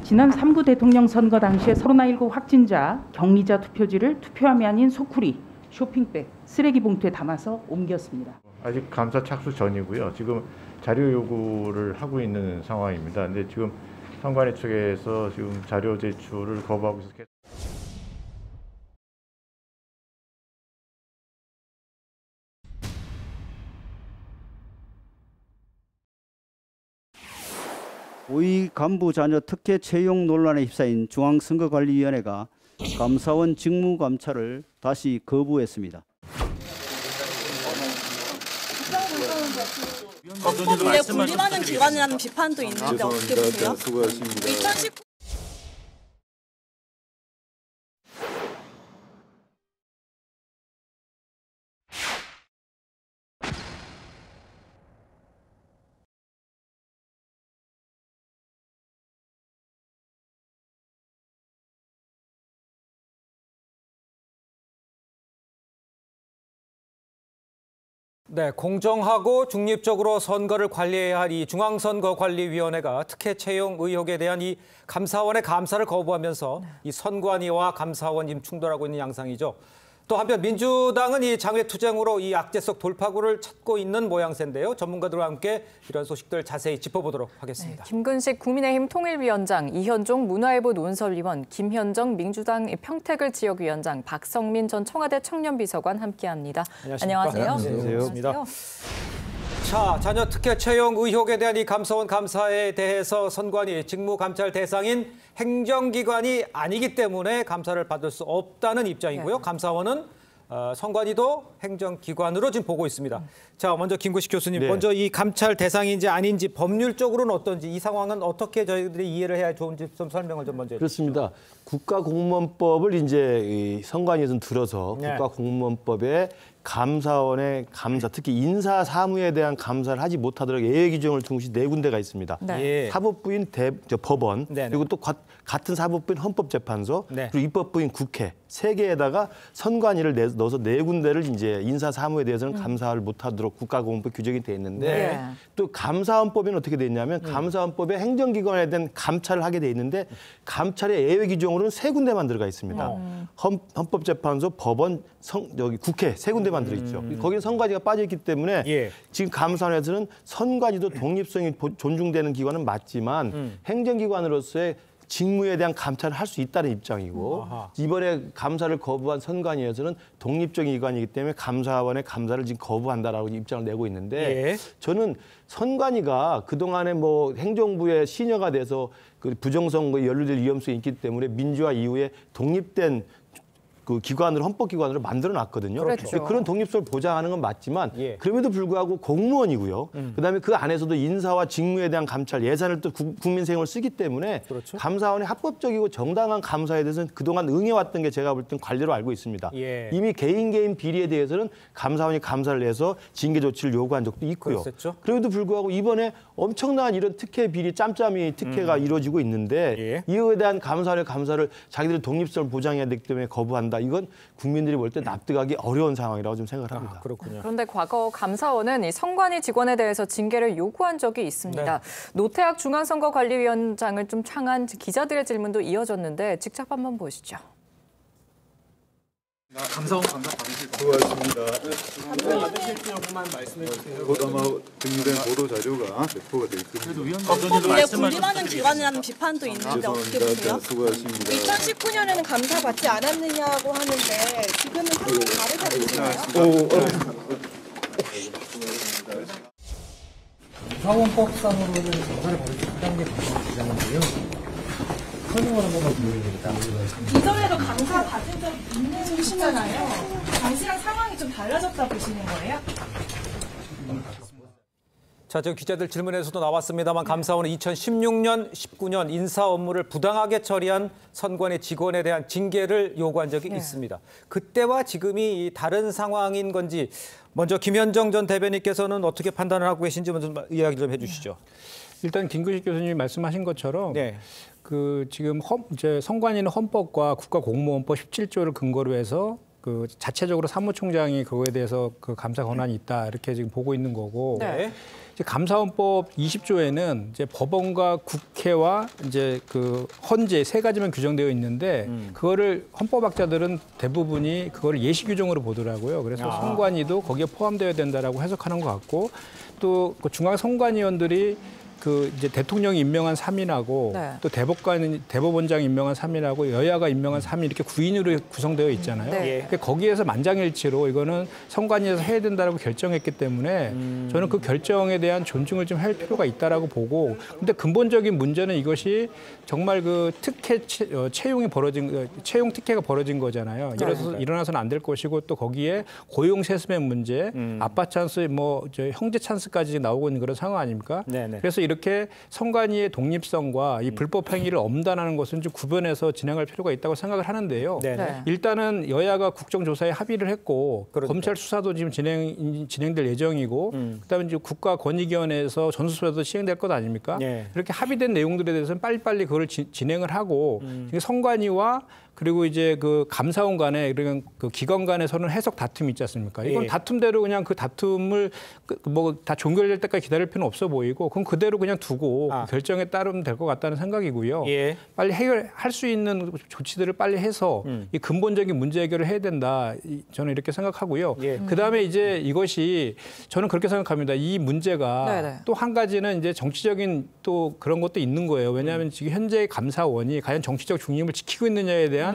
지난 3구 대통령 선거 당시에 코로나19 확진자, 격리자 투표지를 투표함이 아닌 소쿠리, 쇼핑백, 쓰레기 봉투에 담아서 옮겼습니다. 아직 감사 착수 전이고요. 지금 자료 요구를 하고 있는 상황입니다. 근데 지금 선관위 측에서 지금 자료 제출을 거부하고 있어서 고위 간부 자녀 특혜 채용 논란에 휩싸인 중앙선거관리위원회가 감사원 직무감찰을 다시 거부했습니다. 법에 군림하는 기관이라는 비판도 있는데 어떻게 보세요? 수고하십니다. 2019... 네, 공정하고 중립적으로 선거를 관리해야 할 이 중앙선거관리위원회가 특혜 채용 의혹에 대한 이 감사원의 감사를 거부하면서 이 선관위와 감사원 지금 충돌하고 있는 양상이죠. 또 한편 민주당은 이 장외투쟁으로 이 악재적 돌파구를 찾고 있는 모양새인데요. 전문가들과 함께 이런 소식들 자세히 짚어보도록 하겠습니다. 네, 김근식 국민의힘 통일위원장, 이현종 문화일보 논설위원, 김현정 민주당 평택을 지역위원장, 박성민 전 청와대 청년비서관 함께합니다. 안녕하세요. 안녕하세요. 자, 자녀 특혜 채용 의혹에 대한 이 감사원 감사에 대해서 선관위 직무감찰 대상인 행정기관이 아니기 때문에 감사를 받을 수 없다는 입장이고요. 감사원은 선관위도 행정기관으로 지금 보고 있습니다. 자, 먼저 김구식 교수님, 먼저 이 감찰 대상인지 아닌지 법률적으로는 어떤지 이 상황은 어떻게 저희들이 이해를 해야 좋은지 좀 설명을 좀 먼저 해주시죠. 그렇습니다. 국가공무원법을 이제 선관위에서 들어서 국가공무원법에 감사원의 감사, 특히 인사 사무에 대한 감사를 하지 못하도록 예외 규정을 둔 곳이 4군데가 있습니다. 사법부인 법원, 그리고 또 같은 사법부인 헌법재판소, 그리고 입법부인 국회 3개에다가 선관위를 넣어서 4군데를 이제 인사 사무에 대해서는 감사를 못하도록 국가공무원법 규정이 돼 있는데 또 감사원법에는 어떻게 돼 있냐면 감사원법에 행정기관에 대한 감찰을 하게 돼 있는데 감찰의 예외 규정으로는 3군데만 들어가 있습니다. 헌법재판소, 법원, 국회 3군데만 들어있죠. 거기는 선관위가 빠져있기 때문에 지금 감사원에서는 선관위도 독립성이 존중되는 기관은 맞지만 행정기관으로서의 직무에 대한 감찰을 할 수 있다는 입장이고 이번에 감사를 거부한 선관위에서는 독립적인 기관이기 때문에 감사원의 감사를 지금 거부한다라고 입장을 내고 있는데 저는 선관위가 그동안에 뭐 행정부의 시녀가 돼서 그 부정선거에 연루될 위험성이 있기 때문에 민주화 이후에 독립된 그 기관으로 헌법기관으로 만들어놨거든요. 그런 독립성을 보장하는 건 맞지만 그럼에도 불구하고 공무원이고요. 그다음에 그 안에서도 인사와 직무에 대한 감찰, 예산을 또 국민세금을 쓰기 때문에 감사원의 합법적이고 정당한 감사에 대해서는 그동안 응해왔던 게 제가 볼 땐 관례로 알고 있습니다. 이미 개인 비리에 대해서는 감사원이 감사를 해서 징계 조치를 요구한 적도 있고요. 그럼에도 불구하고 이번에 엄청난 이런 특혜 비리, 짬짬이 특혜가 이루어지고 있는데 이거에 대한 감사원의 감사를 자기들의 독립성을 보장해야 되기 때문에 거부한다. 이건 국민들이 볼 때 납득하기 어려운 상황이라고 좀 생각을 합니다. 그렇군요. 그런데 과거 감사원은 이 선관위 직원에 대해서 징계를 요구한 적이 있습니다. 노태학 중앙선거관리위원장을 좀 향한 기자들의 질문도 이어졌는데 직접 한번 보시죠. 감사원 감사 받으실 수고하셨습니다. 받으실지 여부만 말씀해 주세요. 보도마 등록된 보도 자료가 배포가 되어 있습니다. 법에 군림하는 기관이라는 비판도 있는데 어떻게 보세요? 수고하십니다. 2019년에는 감사 받지 않았느냐고 하는데 지금은 상황이 다르다고 보시나요? 사원법상으로는 감사를 받을 수 있다는 게 법적 주장인데요. 설명을 한 번만 드리겠습니다. 이전에도 감사 받은 적 있으시잖아요. 당시랑 상황이 좀 달라졌다 보시는 거예요? 자, 지금 기자들 질문에서도 나왔습니다만 감사원은 2016년, 19년 인사 업무를 부당하게 처리한 선관위 직원에 대한 징계를 요구한 적이 있습니다. 그때와 지금이 다른 상황인 건지 먼저 김현정 전 대변인께서는 어떻게 판단을 하고 계신지 먼저 이야기 좀 해주시죠. 일단 김구식 교수님이 말씀하신 것처럼 그 지금 이제 선관위는 헌법과 국가공무원법 17조를 근거로 해서 그 자체적으로 사무총장이 그거에 대해서 그 감사 권한이 있다 이렇게 지금 보고 있는 거고. 네. 이제 감사원법 20조에는 이제 법원과 국회와 이제 그 헌재 세 가지만 규정되어 있는데 그거를 헌법학자들은 대부분이 그걸 예시 규정으로 보더라고요. 그래서 선관위도 거기에 포함되어야 된다라고 해석하는 것 같고 또 그 중앙 선관위원들이 그 이제 대통령이 임명한 3인하고 네. 또 대법원장이 임명한 3인하고 여야가 임명한 3인 이렇게 9인으로 구성되어 있잖아요. 네. 그러니까 거기에서 만장일치로 이거는 선관위에서 해야 된다라고 결정했기 때문에 저는 그 결정에 대한 존중을 좀 할 필요가 있다라고 보고 근데 근본적인 문제는 이것이 정말 그 채용 특혜가 벌어진 거잖아요. 일어나서는 안 될 것이고 또 거기에 고용 세습의 문제, 아빠 찬스, 형제 찬스까지 나오고 있는 그런 상황 아닙니까? 네네. 그래서 이렇게 선관위의 독립성과 이 불법 행위를 엄단하는 것은 좀 구분해서 진행할 필요가 있다고 생각을 하는데요. 네네. 일단은 여야가 국정조사에 합의를 했고 그렇죠. 검찰 수사도 지금 진행될 예정이고 그다음에 이제 국가권익위원회에서 전수조사도 시행될 것 아닙니까? 네. 이렇게 합의된 내용들에 대해서는 빨리빨리 그걸 진행을 하고 선관위와 그리고 이제 그 감사원 간에 그 기관 간에 서는 해석 다툼이 있지 않습니까? 이건 예. 다툼대로 그냥 그 다툼을 뭐 다 종결될 때까지 기다릴 필요는 없어 보이고 그건 그대로 그냥 두고 그 결정에 따르면 될 것 같다는 생각이고요. 예. 빨리 해결할 수 있는 조치들을 빨리 해서 이 근본적인 문제 해결을 해야 된다. 저는 이렇게 생각하고요. 예. 그다음에 이제 이것이 저는 그렇게 생각합니다. 이 문제가 네네. 또 한 가지는 이제 정치적인 또 그런 것도 있는 거예요. 왜냐하면 지금 현재 감사원이 과연 정치적 중립을 지키고 있느냐에 대한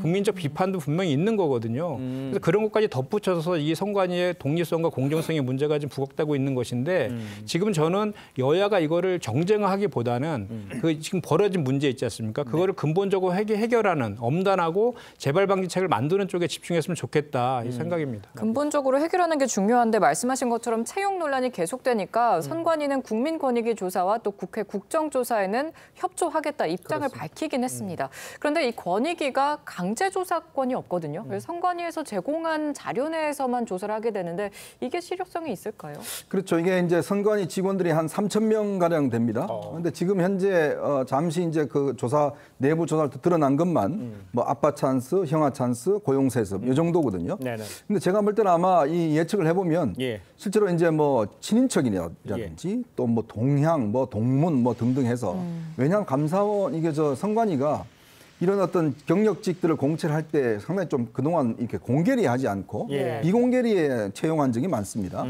국민적 비판도 분명히 있는 거거든요. 그래서 그런 것까지 덧붙여서 이 선관위의 독립성과 공정성의 문제가 좀 부각되고 있는 것인데 지금 저는 여야가 이거를 정쟁하기보다는 그 지금 벌어진 문제 있지 않습니까? 그거를 근본적으로 해결하는 엄단하고 재발 방지책을 만드는 쪽에 집중했으면 좋겠다 이 생각입니다. 근본적으로 해결하는 게 중요한데 말씀하신 것처럼 채용 논란이 계속되니까 선관위는 국민권익위 조사와 또 국회 국정조사에는 협조하겠다 입장을 밝히긴 했습니다. 그런데 이 권익위가 강제 조사권이 없거든요. 그래서 선관위에서 제공한 자료 내에서만 조사를 하게 되는데 이게 실효성이 있을까요? 그렇죠. 이게 이제 선관위 직원들이 한 3,000명 가량 됩니다. 그런데 지금 현재 잠시 이제 그 내부 조사를 드러난 것만 뭐 아빠 찬스, 형아 찬스, 고용 세습 이 정도거든요. 네네. 근데 제가 볼 때는 아마 이 예측을 해보면 예. 실제로 이제 뭐 친인척이라든지 또 뭐 동향, 뭐 동문 뭐 등등 해서 왜냐하면 감사원 이게 선관위가 이런 어떤 경력직들을 공채를 할 때 상당히 좀 그동안 이렇게 공개리하지 않고 비공개리에 채용한 적이 많습니다.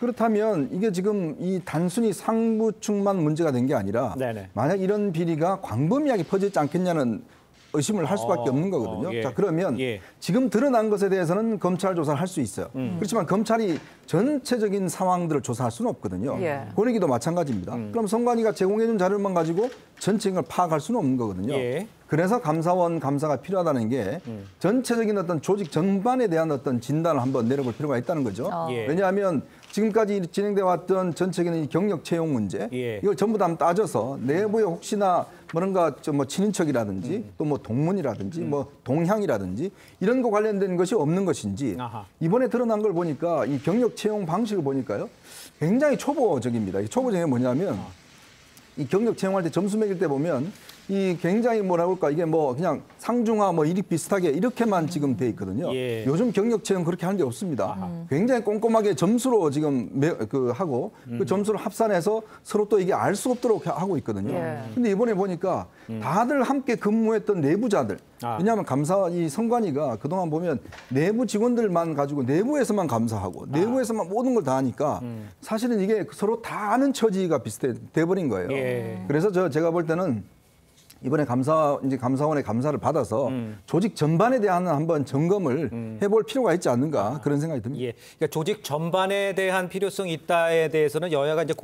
그렇다면 이게 지금 이 단순히 상부층만 문제가 된 게 아니라 네네. 만약 이런 비리가 광범위하게 퍼지지 않겠냐는 의심을 할 수밖에 없는 거거든요. 예. 자, 그러면 예. 지금 드러난 것에 대해서는 검찰 조사를 할 수 있어요. 그렇지만 검찰이 전체적인 상황들을 조사할 수는 없거든요. 예. 권익위도 마찬가지입니다. 그럼 선관위가 제공해준 자료만 가지고 전체인 걸 파악할 수는 없는 거거든요. 예. 그래서 감사원 감사가 필요하다는 게 전체적인 어떤 조직 전반에 대한 어떤 진단을 한번 내려볼 필요가 있다는 거죠. 예. 왜냐하면 지금까지 진행돼 왔던 전체적인 이 경력 채용 문제 예. 이걸 전부 다 따져서 내부에 혹시나 뭔가 뭐 친인척이라든지 또 뭐 동문이라든지 뭐 동향이라든지 이런 거 관련된 것이 없는 것인지 아하. 이번에 드러난 걸 보니까 이 경력 채용 방식을 보니까요 굉장히 초보적입니다. 이 초보적인 게 뭐냐면 이 경력 채용할 때 점수 매길 때 보면 이 굉장히 뭐라고 할까 이게 뭐 그냥 상중하 뭐 이익 비슷하게 이렇게만 지금 돼 있거든요. 예. 요즘 경력 채용 그렇게 하는 게 없습니다. 굉장히 꼼꼼하게 점수로 지금 하고 그 점수를 합산해서 서로 또 이게 알 수 없도록 하고 있거든요. 근데 이번에 보니까 다들 함께 근무했던 내부자들 왜냐하면 이 선관위가 그동안 보면 내부 직원들만 가지고 내부에서만 감사하고 내부에서만 모든 걸 다 하니까 사실은 이게 서로 다 아는 처지가 비슷해 돼버린 거예요. 예. 그래서 제가 볼 때는 이번에 감사원의 감사를 받아서 조직 전반에 대한 한번 점검을 해볼 필요가 있지 않는가 그런 생각이 듭니다. 예. 그러니까 조직 전반에 대한 필요성이 있다에 대해서는 여야가 이제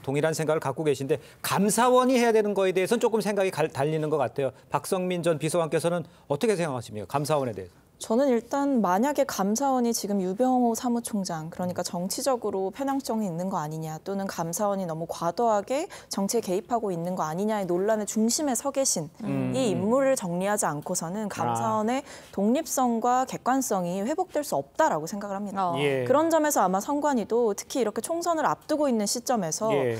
동일한 생각을 갖고 계신데 감사원이 해야 되는 거에 대해서는 조금 생각이 달리는 것 같아요. 박성민 전 비서관께서는 어떻게 생각하십니까? 감사원에 대해서. 저는 일단 만약에 감사원이 지금 유병호 사무총장 그러니까 정치적으로 편향성이 있는 거 아니냐 또는 감사원이 너무 과도하게 정치에 개입하고 있는 거 아니냐의 논란의 중심에 서 계신 이 인물을 정리하지 않고서는 감사원의 독립성과 객관성이 회복될 수 없다라고 생각을 합니다. 예. 그런 점에서 아마 선관위도 특히 이렇게 총선을 앞두고 있는 시점에서 예.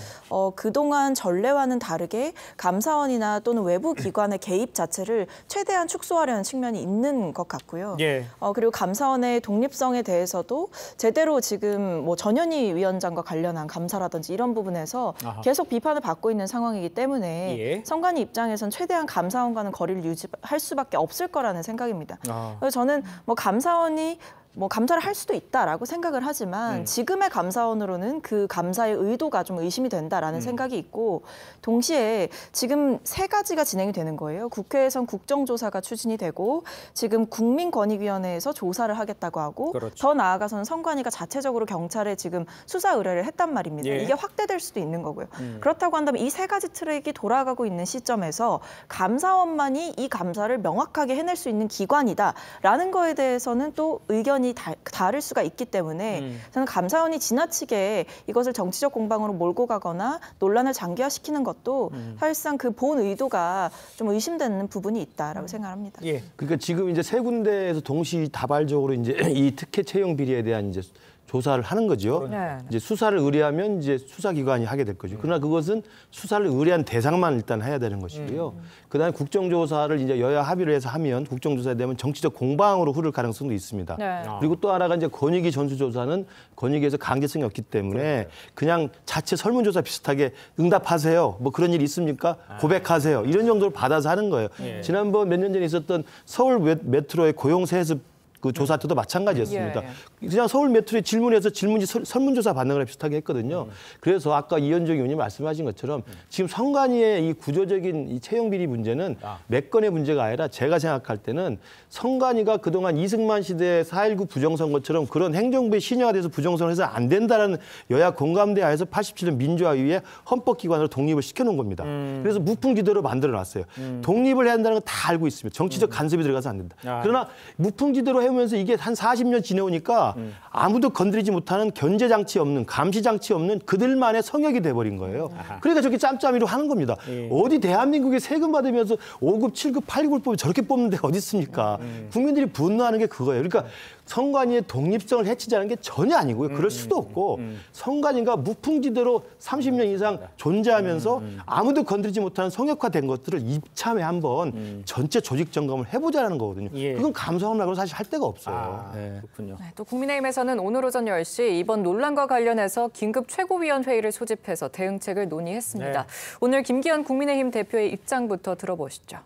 그동안 전례와는 다르게 감사원이나 또는 외부 기관의 개입 자체를 최대한 축소하려는 측면이 있는 것 같고요. 있고요. 예. 그리고 감사원의 독립성에 대해서도 제대로 지금 뭐 전현희 위원장과 관련한 감사라든지 이런 부분에서 계속 비판을 받고 있는 상황이기 때문에 예. 선관위 입장에선 최대한 감사원과는 거리를 유지할 수밖에 없을 거라는 생각입니다. 그래서 저는 뭐 감사원이 뭐 감사를 할 수도 있다라고 생각을 하지만 지금의 감사원으로는 그 감사의 의도가 좀 의심이 된다라는 생각이 있고 동시에 지금 3가지가 진행이 되는 거예요. 국회에선 국정조사가 추진이 되고 지금 국민권익위원회에서 조사를 하겠다고 하고 그렇죠. 더 나아가서는 선관위가 자체적으로 경찰에 지금 수사 의뢰를 했단 말입니다. 예. 이게 확대될 수도 있는 거고요. 그렇다고 한다면 이 3가지 트랙이 돌아가고 있는 시점에서 감사원만이 이 감사를 명확하게 해낼 수 있는 기관이다라는 거에 대해서는 또 의견이 다를 수가 있기 때문에 저는 감사원이 지나치게 이것을 정치적 공방으로 몰고 가거나 논란을 장기화시키는 것도 사실상 그 본 의도가 좀 의심되는 부분이 있다라고 생각합니다. 예. 그러니까 지금 이제 3군데에서 동시다발적으로 이제 이 특혜 채용 비리에 대한 이제 조사를 하는 거죠. 네. 이제 수사를 의뢰하면 이제 수사기관이 하게 될 거죠. 그러나 그것은 수사를 의뢰한 대상만 일단 해야 되는 것이고요. 그다음에 국정조사를 이제 여야 합의를 해서 하면 국정조사에 되면 정치적 공방으로 흐를 가능성도 있습니다. 네. 그리고 또 하나가 이제 권익위 전수조사는 권익위에서 강제성이 없기 때문에 그냥 자체 설문조사 비슷하게 응답하세요. 뭐 그런 일이 있습니까? 고백하세요. 이런 정도로 받아서 하는 거예요. 지난번 몇 년 전에 있었던 서울 메트로의 고용세습 그 조사 때도 마찬가지였습니다. 그냥 서울 메트로에 질문해서 질문지 설문조사 받는 거랑 비슷하게 했거든요. 그래서 아까 이현정 의원님 말씀하신 것처럼 지금 선관위의 이 구조적인 이 채용 비리 문제는 몇 건의 문제가 아니라 제가 생각할 때는 선관위가 그동안 이승만 시대 4.19 부정선거처럼 그런 행정부의 신여가 돼서 부정선거를 해서 안 된다라는 여야 공감대 하에서 87년 민주화위에 헌법기관으로 독립을 시켜놓은 겁니다. 그래서 무풍지대로 만들어놨어요. 독립을 해야 한다는 건 다 알고 있습니다. 정치적 간섭이 들어가서 안 된다. 그러나 무풍지대로 해오면서 이게 한 40년 지내오니까 아무도 건드리지 못하는 견제장치 없는, 감시장치 없는 그들만의 성역이 돼버린 거예요. 그러니까 저렇게 짬짬이로 하는 겁니다. 어디 대한민국에 세금 받으면서 5급, 7급, 8급을 뽑으면 저렇게 뽑는 데가 어디 있습니까? 국민들이 분노하는 게 그거예요. 그러니까 선관위의 독립성을 해치자는 게 전혀 아니고요. 그럴 수도 없고 선관위가 무풍지대로 30년 이상 존재하면서 아무도 건드리지 못하는 성역화된 것들을 이참에 한번 전체 조직 점검을 해보자는 거거든요. 그건 감사원하고는 사실 할 데가 없어요. 그렇군요. 네, 또 국민의힘에서는 오늘 오전 10시 이번 논란과 관련해서 긴급 최고위원회의를 소집해서 대응책을 논의했습니다. 네. 오늘 김기현 국민의힘 대표의 입장부터 들어보시죠.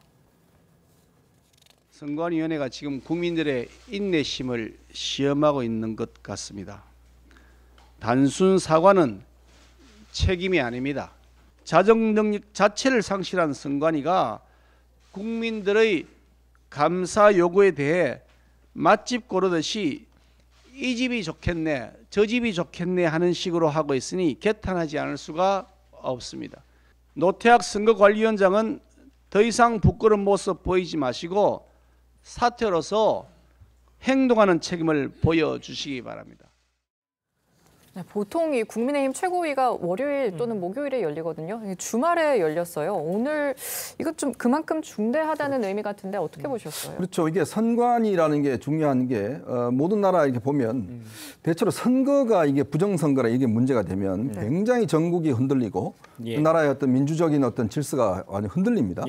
선관위원회가 지금 국민들의 인내심을 시험하고 있는 것 같습니다. 단순 사과는 책임이 아닙니다. 자정 능력 자체를 상실한 선관위가 국민들의 감사 요구에 대해 맛집 고르듯이 이 집이 좋겠네, 저 집이 좋겠네 하는 식으로 하고 있으니 개탄하지 않을 수가 없습니다. 노태학 선거관리위원장은 더 이상 부끄러운 모습 보이지 마시고 사퇴로서 행동하는 책임을 보여주시기 바랍니다. 네, 보통 이 국민의힘 최고위가 월요일 또는 목요일에 열리거든요. 주말에 열렸어요. 오늘 이것 좀 그만큼 중대하다는 의미 같은데 어떻게 보셨어요? 그렇죠. 이게 선관위라는 게 중요한 게 모든 나라 이렇게 보면 대체로 선거가 이게 부정선거라 이게 문제가 되면 굉장히 전국이 흔들리고 그 나라의 어떤 민주적인 어떤 질서가 완전 흔들립니다.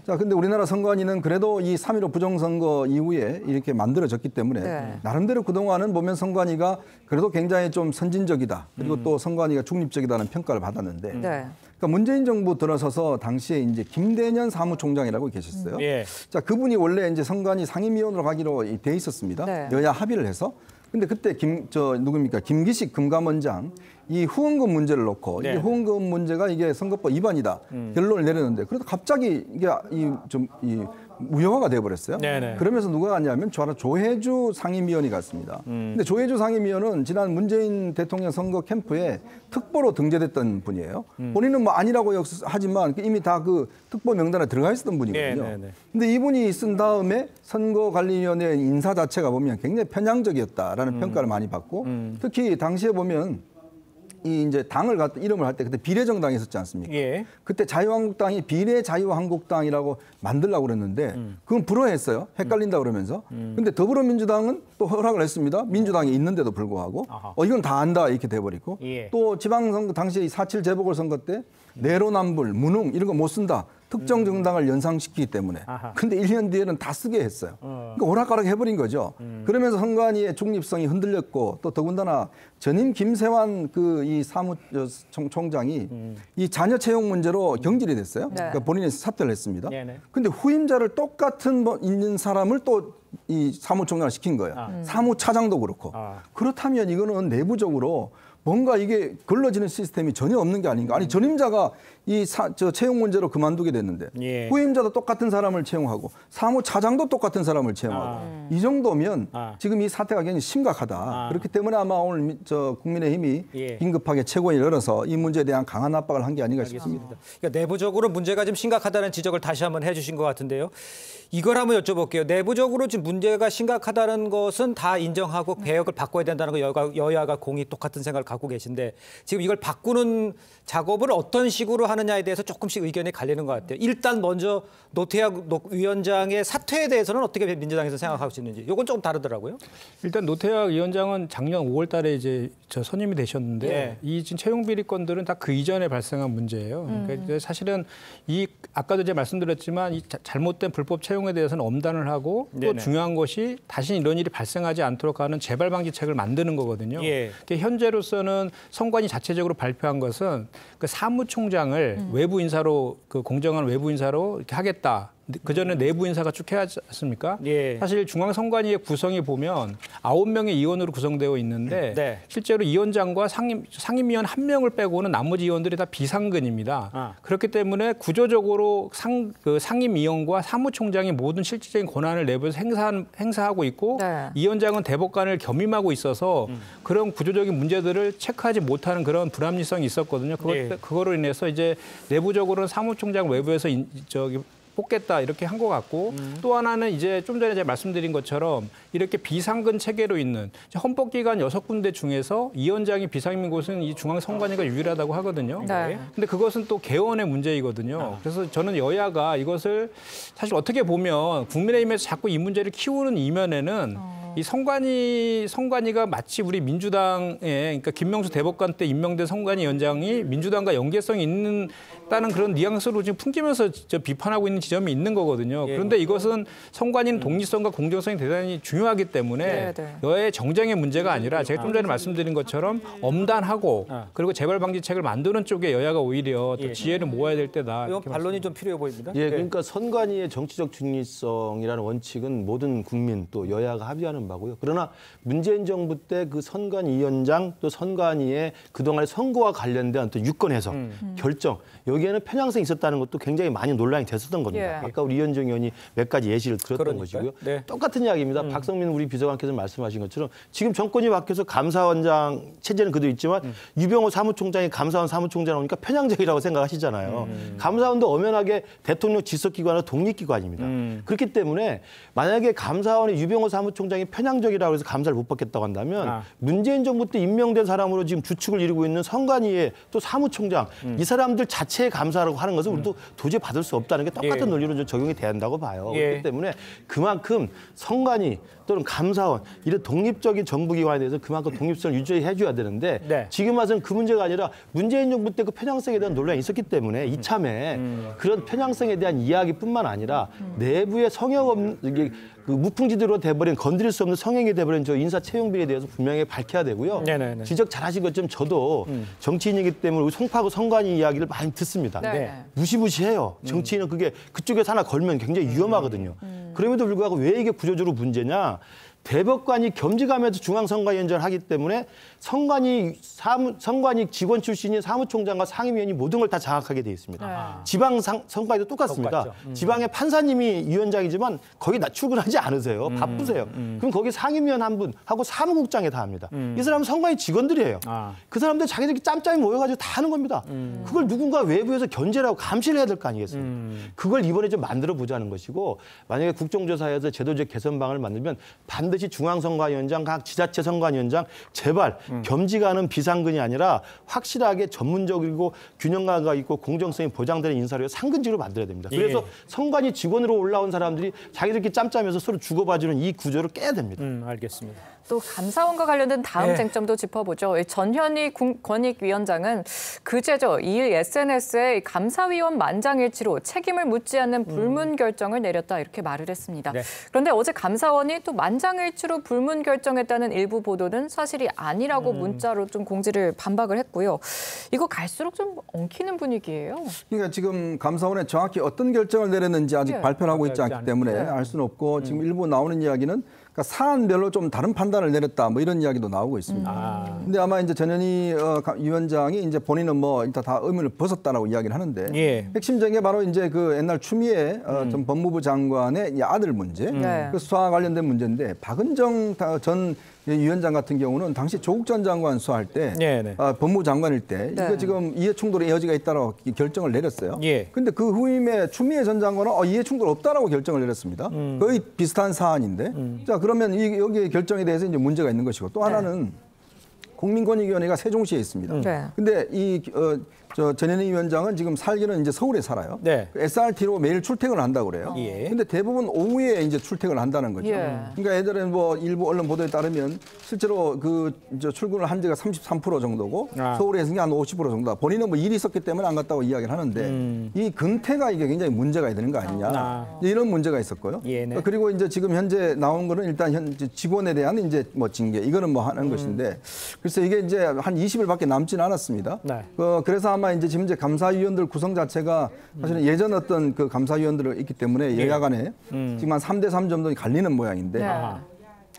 자, 근데 우리나라 선관위는 그래도 이 3.15 부정선거 이후에 이렇게 만들어졌기 때문에 나름대로 그동안은 보면 선관위가 그래도 굉장히 좀 선진적이다. 그리고 또 선관위가 중립적이다는 평가를 받았는데 그러니까 문재인 정부 들어서서 당시에 이제 김대년 사무총장이라고 계셨어요. 자, 그분이 원래 이제 선관위 상임위원으로 가기로 돼 있었습니다. 여야 합의를 해서. 근데 그때 김기식 금감원장 이 후원금 문제를 놓고 이 후원금 문제가 이게 선거법 위반이다 결론을 내렸는데 그래도 갑자기 이게 무효화가 돼버렸어요. 그러면서 누가 갔냐면 조혜주 상임위원이 갔습니다. 근데 조혜주 상임위원은 지난 문재인 대통령 선거 캠프에 특보로 등재됐던 분이에요. 본인은 뭐 아니라고 하지만 이미 다 그 특보 명단에 들어가 있었던 분이거든요. 근데 이분이 쓴 다음에 선거관리위원회 인사 자체가 보면 굉장히 편향적이었다라는 평가를 많이 받고 특히 당시에 보면 이 이제 당을 갖다 이름을 할 때 그때 비례정당이 있었지 않습니까? 그때 자유한국당이 비례자유한국당이라고 만들려고 그랬는데 그건 불허했어요. 헷갈린다 그러면서. 근데 더불어민주당은 또 허락을 했습니다. 민주당이 있는데도 불구하고 이건 다 안다 이렇게 돼버리고 또 지방선거 당시에 4.7 재보궐선거 때 내로남불, 무능 이런 거 못 쓴다. 특정 정당을 연상시키기 때문에. 근데 1년 뒤에는 다 쓰게 했어요. 그러니까 오락가락 해버린 거죠. 그러면서 선관위의 중립성이 흔들렸고 또 더군다나 전임 김세환 이 사무총장이 이 자녀 채용 문제로 경질이 됐어요. 네. 그러니까 본인이 사퇴를 했습니다. 네네. 근데 후임자를 똑같은 있는 사람을 또 이 사무총장을 시킨 거예요. 사무차장도 그렇고. 그렇다면 이거는 내부적으로 뭔가 이게 걸러지는 시스템이 전혀 없는 게 아닌가. 아니 전임자가 채용 문제로 그만두게 됐는데 예. 후임자도 똑같은 사람을 채용하고 사무차장도 똑같은 사람을 채용하고 이 정도면 지금 이 사태가 굉장히 심각하다. 그렇기 때문에 아마 오늘 국민의힘이 예. 긴급하게 최고위를 열어서 이 문제에 대한 강한 압박을 한 게 아닌가 싶습니다. 그러니까 내부적으로 문제가 좀 심각하다는 지적을 다시 한번 해주신 것 같은데요. 이걸 한번 여쭤볼게요. 내부적으로 지금 문제가 심각하다는 것은 다 인정하고 개혁을 바꿔야 된다는 거 여야가 공이 똑같은 생각을 갖고 계신데 지금 이걸 바꾸는 작업을 어떤 식으로 하느냐에 대해서 조금씩 의견이 갈리는 것 같아요. 일단 먼저 노태학 위원장의 사퇴에 대해서는 어떻게 민주당에서 생각하시는지 이건 조금 다르더라고요. 일단 노태학 위원장은 작년 5월 달에 이제 선임이 되셨는데 예. 이 지금 채용 비리 건들은 다 그 이전에 발생한 문제예요. 그러니까 이제 사실은 아까도 이제 말씀드렸지만 이 잘못된 불법 채용에 대해서는 엄단을 하고 또 네네. 중요한 것이 다시 이런 일이 발생하지 않도록 하는 재발 방지책을 만드는 거거든요. 예. 그러니까 현재로서는 선관위 자체적으로 발표한 것은 그 사무총장을 외부 인사로 공정한 외부 인사로 이렇게 하겠다. 그 전에 내부 인사가 쭉 해야 하지 않습니까? 예. 사실 중앙선관위의 구성이 보면 9명의 위원으로 구성되어 있는데 네. 실제로 위원장과 상임위원 1명을 빼고는 나머지 위원들이 다 비상근입니다. 그렇기 때문에 구조적으로 상임위원과 사무총장이 모든 실질적인 권한을 내부에서 행사하고 있고 네. 위원장은 대법관을 겸임하고 있어서 그런 구조적인 문제들을 체크하지 못하는 그런 불합리성이 있었거든요. 그거로 인해서 이제 내부적으로는 사무총장 외부에서 뽑겠다 이렇게 한 것 같고 또 하나는 이제 좀 전에 제가 말씀드린 것처럼 이렇게 비상근 체계로 있는 헌법기관 6군데 중에서 위원장이 비상임인 곳은 이 중앙선관위가 유일하다고 하거든요. 네. 근데 그것은 또 개헌의 문제이거든요. 그래서 저는 여야가 이것을 사실 어떻게 보면 국민의힘에서 자꾸 이 문제를 키우는 이면에는 이 선관위가 마치 우리 민주당의 그러니까 김명수 대법관 때 임명된 선관위원장이 민주당과 연계성이 있다는 그런 뉘앙스로 지금 풍기면서 비판하고 있는 지점이 있는 거거든요. 그런데 이것은 선관위는 독립성과 공정성이 대단히 중요하기 때문에 여야의 정쟁의 문제가 아니라 제가 좀 전에 말씀드린 것처럼 엄단하고 그리고 재발 방지책을 만드는 쪽에 여야가 오히려 또 지혜를 모아야 될 때다. 이건 반론이 좀 필요해 보입니다. 예, 그러니까 선관위의 정치적 중립성이라는 원칙은 모든 국민 또 여야가 합의하는 바고요. 그러나 문재인 정부 때 그 선관위원장 또 선관위의 그동안의 선거와 관련된 또 유권 해석, 결정 여기에는 편향성이 있었다는 것도 굉장히 많이 논란이 됐었던 겁니다. 예. 아까 우리 이현정 의원이 몇 가지 예시를 들었던 것이고요. 네. 똑같은 이야기입니다. 박성민 우리 비서관께서 말씀하신 것처럼 지금 정권이 바뀌어서 감사원장 체제는 그대로 있지만 유병호 사무총장이 감사원 사무총장 오니까 편향적이라고 생각하시잖아요. 감사원도 엄연하게 대통령 지속기관과 독립기관입니다. 그렇기 때문에 만약에 감사원의 유병호 사무총장이 편향적이라고 해서 감사를 못 받겠다고 한다면 문재인 정부 때 임명된 사람으로 지금 주축을 이루고 있는 선관위의 또 사무총장 이 사람들 자체의 감사라고 하는 것은 우리도 도저히 받을 수 없다는 게 똑같은 논리로 좀 적용이 돼야 한다고 봐요. 그렇기 때문에 그만큼 선관위 또는 감사원 이런 독립적인 정부기관에 대해서 그만큼 독립성을 유지해 줘야 되는데 지금 와서는 그 문제가 아니라 문재인 정부 때 그 편향성에 대한 논란이 있었기 때문에 이참에 그런 편향성에 대한 이야기뿐만 아니라 내부의 성역 없는 이게 그 무풍지대로 돼버린 건드릴 수 없는 성행이 돼버린 저 인사 채용비에 대해서 분명히 밝혀야 되고요. 네네네. 지적 잘하신 것처럼 저도 정치인이기 때문에 우리 송파구 선관위 이야기를 많이 듣습니다. 무시무시해요. 정치인은 그게 그쪽에서 하나 걸면 굉장히 위험하거든요. 그럼에도 불구하고 왜 이게 구조적으로 문제냐. 대법관이 겸직하면서 중앙선관위원장을 하기 때문에 선관위 직원 출신인 사무총장과 상임위원이 모든 걸 다 장악하게 돼 있습니다. 지방 선관위도 똑같습니다. 지방의 판사님이 위원장이지만 거기 출근하지 않으세요. 바쁘세요. 그럼 거기 상임위원 한 분 하고 사무국장에 다 합니다. 이 사람은 선관위 직원들이에요. 그 사람들 자기들끼리 짬짬이 모여가지고 다 하는 겁니다. 그걸 누군가 외부에서 견제하고 감시를 해야 될 거 아니겠습니까? 그걸 이번에 좀 만들어 보자는 것이고 만약에 국정조사에서 제도적 개선방을 만들면 반드시 중앙선관위원장, 각 지자체 선관위원장 제발 겸직하는 비상근이 아니라 확실하게 전문적이고 균형감가 있고 공정성이 보장되는 인사를 상근직으로 만들어야 됩니다. 그래서 선관위 직원으로 올라온 사람들이 자기들끼리 짬짬해서 서로 주고받으는 이 구조를 깨야 됩니다. 알겠습니다. 또 감사원과 관련된 다음 네. 쟁점도 짚어보죠. 전현희 권익위원장은 그제죠. 2일 SNS에 감사위원 만장일치로 책임을 묻지 않는 불문 결정을 내렸다 이렇게 말을 했습니다. 네. 그런데 어제 감사원이 또 만장일치로 불문 결정했다는 일부 보도는 사실이 아니라고 문자로 좀 공지를 반박을 했고요. 이거 갈수록 좀 엉키는 분위기예요. 그러니까 지금 감사원에 정확히 어떤 결정을 내렸는지 아직 네. 발표를 하고 있지 않기 때문에 알 수는 없고 지금 일부 나오는 이야기는 그러니까 사안별로 좀 다른 판단을 내렸다 뭐 이런 이야기도 나오고 있습니다. 근데 아마 이제 전현희 위원장이 이제 본인은 뭐 일단 다 의문을 벗었다라고 이야기를 하는데 예. 핵심적인 게 바로 이제 그 옛날 추미애 전 법무부 장관의 이 아들 문제, 그 수사와 관련된 문제인데 박은정 전 위원장 같은 경우는 당시 조국 전 장관 수사할 때 법무부 장관일 때 이거 지금 이해충돌의 여지가 있다라고 결정을 내렸어요. 그런데 그 후임에 추미애 전 장관은 이해충돌 없다라고 결정을 내렸습니다. 거의 비슷한 사안인데 자 그러면 여기 결정에 대해서 이제 문제가 있는 것이고 또 하나는 국민권익위원회가 세종시에 있습니다. 근데 전현희 위원장은 지금 살기는 이제 서울에 살아요. SRT로 매일 출퇴근을 한다고 그래요. 근데 대부분 오후에 이제 출퇴근을 한다는 거죠. 그러니까 예전에 뭐 일부 언론 보도에 따르면 실제로 출근을 한 지가 33% 정도고 서울에서는 한 50% 정도다. 본인은 뭐 일이 있었기 때문에 안 갔다고 이야기를 하는데 이 근태가 이게 굉장히 문제가 되는 거 아니냐. 이런 문제가 있었고요. 그리고 이제 지금 현재 나온 거는 일단 현재 직원에 대한 이제 뭐 징계 이거는 뭐 하는 것인데 그래서 이게 이제 한 20일밖에 남지는 않았습니다. 그래서 아마 이제 지금 이제 감사위원들 구성 자체가 사실은 예전 어떤 그 감사위원들이 있기 때문에 여야 간에 지금 한 3대3 정도 갈리는 모양인데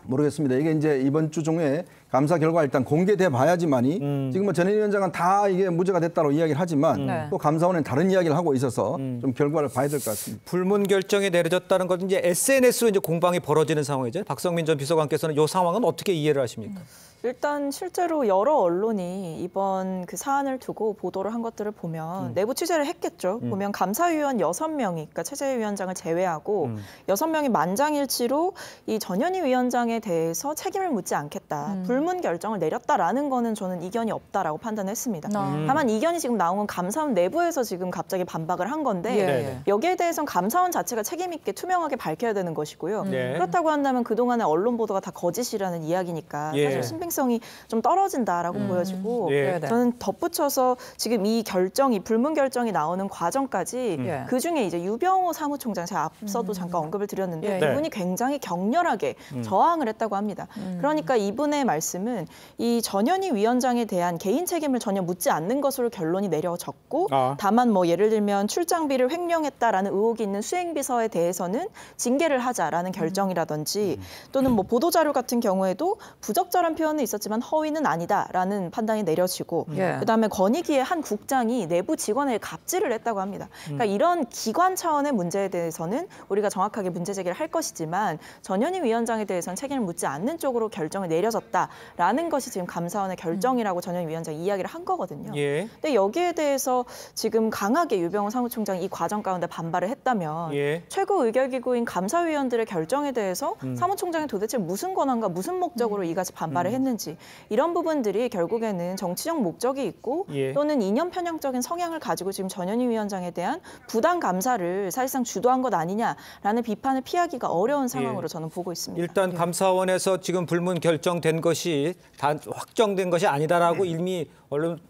모르겠습니다. 이게 이제 이번 주 중에 감사 결과 일단 공개돼 봐야지만이 지금 뭐 전현희 위원장은 다 이게 무죄가 됐다고 이야기를 하지만 또 감사원은 다른 이야기를 하고 있어서 좀 결과를 봐야 될 것 같습니다. 불문 결정이 내려졌다는 건 이제 SNS로 이제 공방이 벌어지는 상황이죠. 박성민 전 비서관께서는 이 상황은 어떻게 이해를 하십니까? 일단 실제로 여러 언론이 이번 그 사안을 두고 보도를 한 것들을 보면 내부 취재를 했겠죠. 보면 감사위원 6명이, 그러니까 최재희 위원장을 제외하고 6명이 만장일치로 이 전현희 위원장에 대해서 책임을 묻지 않겠다. 불문 결정을 내렸다라는 거는 저는 이견이 없다라고 판단했습니다. 다만 이견이 지금 나온 건 감사원 내부에서 지금 갑자기 반박을 한 건데 여기에 대해서는 감사원 자체가 책임 있게 투명하게 밝혀야 되는 것이고요. 그렇다고 한다면 그동안의 언론 보도가 다 거짓이라는 이야기니까 사실 신빙성이 좀 떨어진다라고 보여지고 저는 덧붙여서 지금 이 결정이 불문 결정이 나오는 과정까지 그중에 이제 유병호 사무총장 제가 앞서도 잠깐 언급을 드렸는데 이분이 굉장히 격렬하게 저항을 했다고 합니다. 그러니까 이분의 말씀은 이 전현희 위원장에 대한 개인 책임을 전혀 묻지 않는 것으로 결론이 내려졌고 다만 뭐 예를 들면 출장비를 횡령했다라는 의혹이 있는 수행비서에 대해서는 징계를 하자라는 결정이라든지 또는 뭐 보도자료 같은 경우에도 부적절한 표현은 있었지만 허위는 아니다라는 판단이 내려지고 그다음에 권익위의 한 국장이 내부 직원을 갑질을 했다고 합니다. 그러니까 이런 기관 차원의 문제에 대해서는 우리가 정확하게 문제 제기를 할 것이지만 전현희 위원장에 대해서는 책임을 묻지 않는 쪽으로 결정을 내려졌다라는 것이 지금 감사원의 결정이라고 전현희 위원장이 이야기를 한 거거든요. 근데 여기에 대해서 지금 강하게 유병호 사무총장이 이 과정 가운데 반발을 했다면 최고 의결기구인 감사위원들의 결정에 대해서 사무총장이 도대체 무슨 권한과 무슨 목적으로 이같이 반발을 했는지 이런 부분들이 결국에는 정치적 목적이 있고 또는 이념 편향적인 성향을 가지고 지금 전현희 위원장에 대한 부당 감사를 사실상 주도한 것 아니냐라는 비판을 피하기가 어려운 상황으로 저는 보고 있습니다. 일단 감사원에서 지금 불문 결정된 것이 단 확정된 것이 아니다라고 이미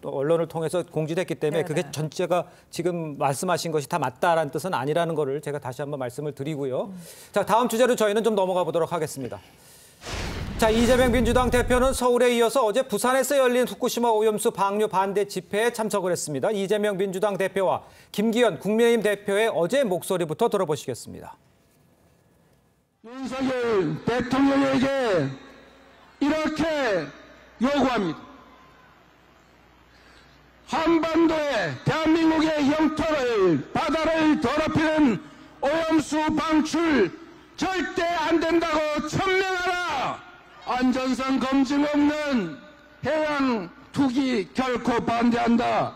언론을 통해서 공지됐기 때문에 그게 전체가 지금 말씀하신 것이 다 맞다라는 뜻은 아니라는 거를 제가 다시 한번 말씀을 드리고요. 자, 다음 주제로 저희는 좀 넘어가 보도록 하겠습니다. 자, 이재명 민주당 대표는 서울에 이어서 어제 부산에서 열린 후쿠시마 오염수 방류 반대 집회에 참석을 했습니다. 이재명 민주당 대표와 김기현 국민의힘 대표의 어제 목소리부터 들어보시겠습니다. 윤석열 대통령에게 이렇게 요구합니다. 한반도에 대한민국의 영토를 바다를 더럽히는 오염수 방출 절대 안 된다고 천명하라. 안전성 검증 없는 해양 투기 결코 반대한다.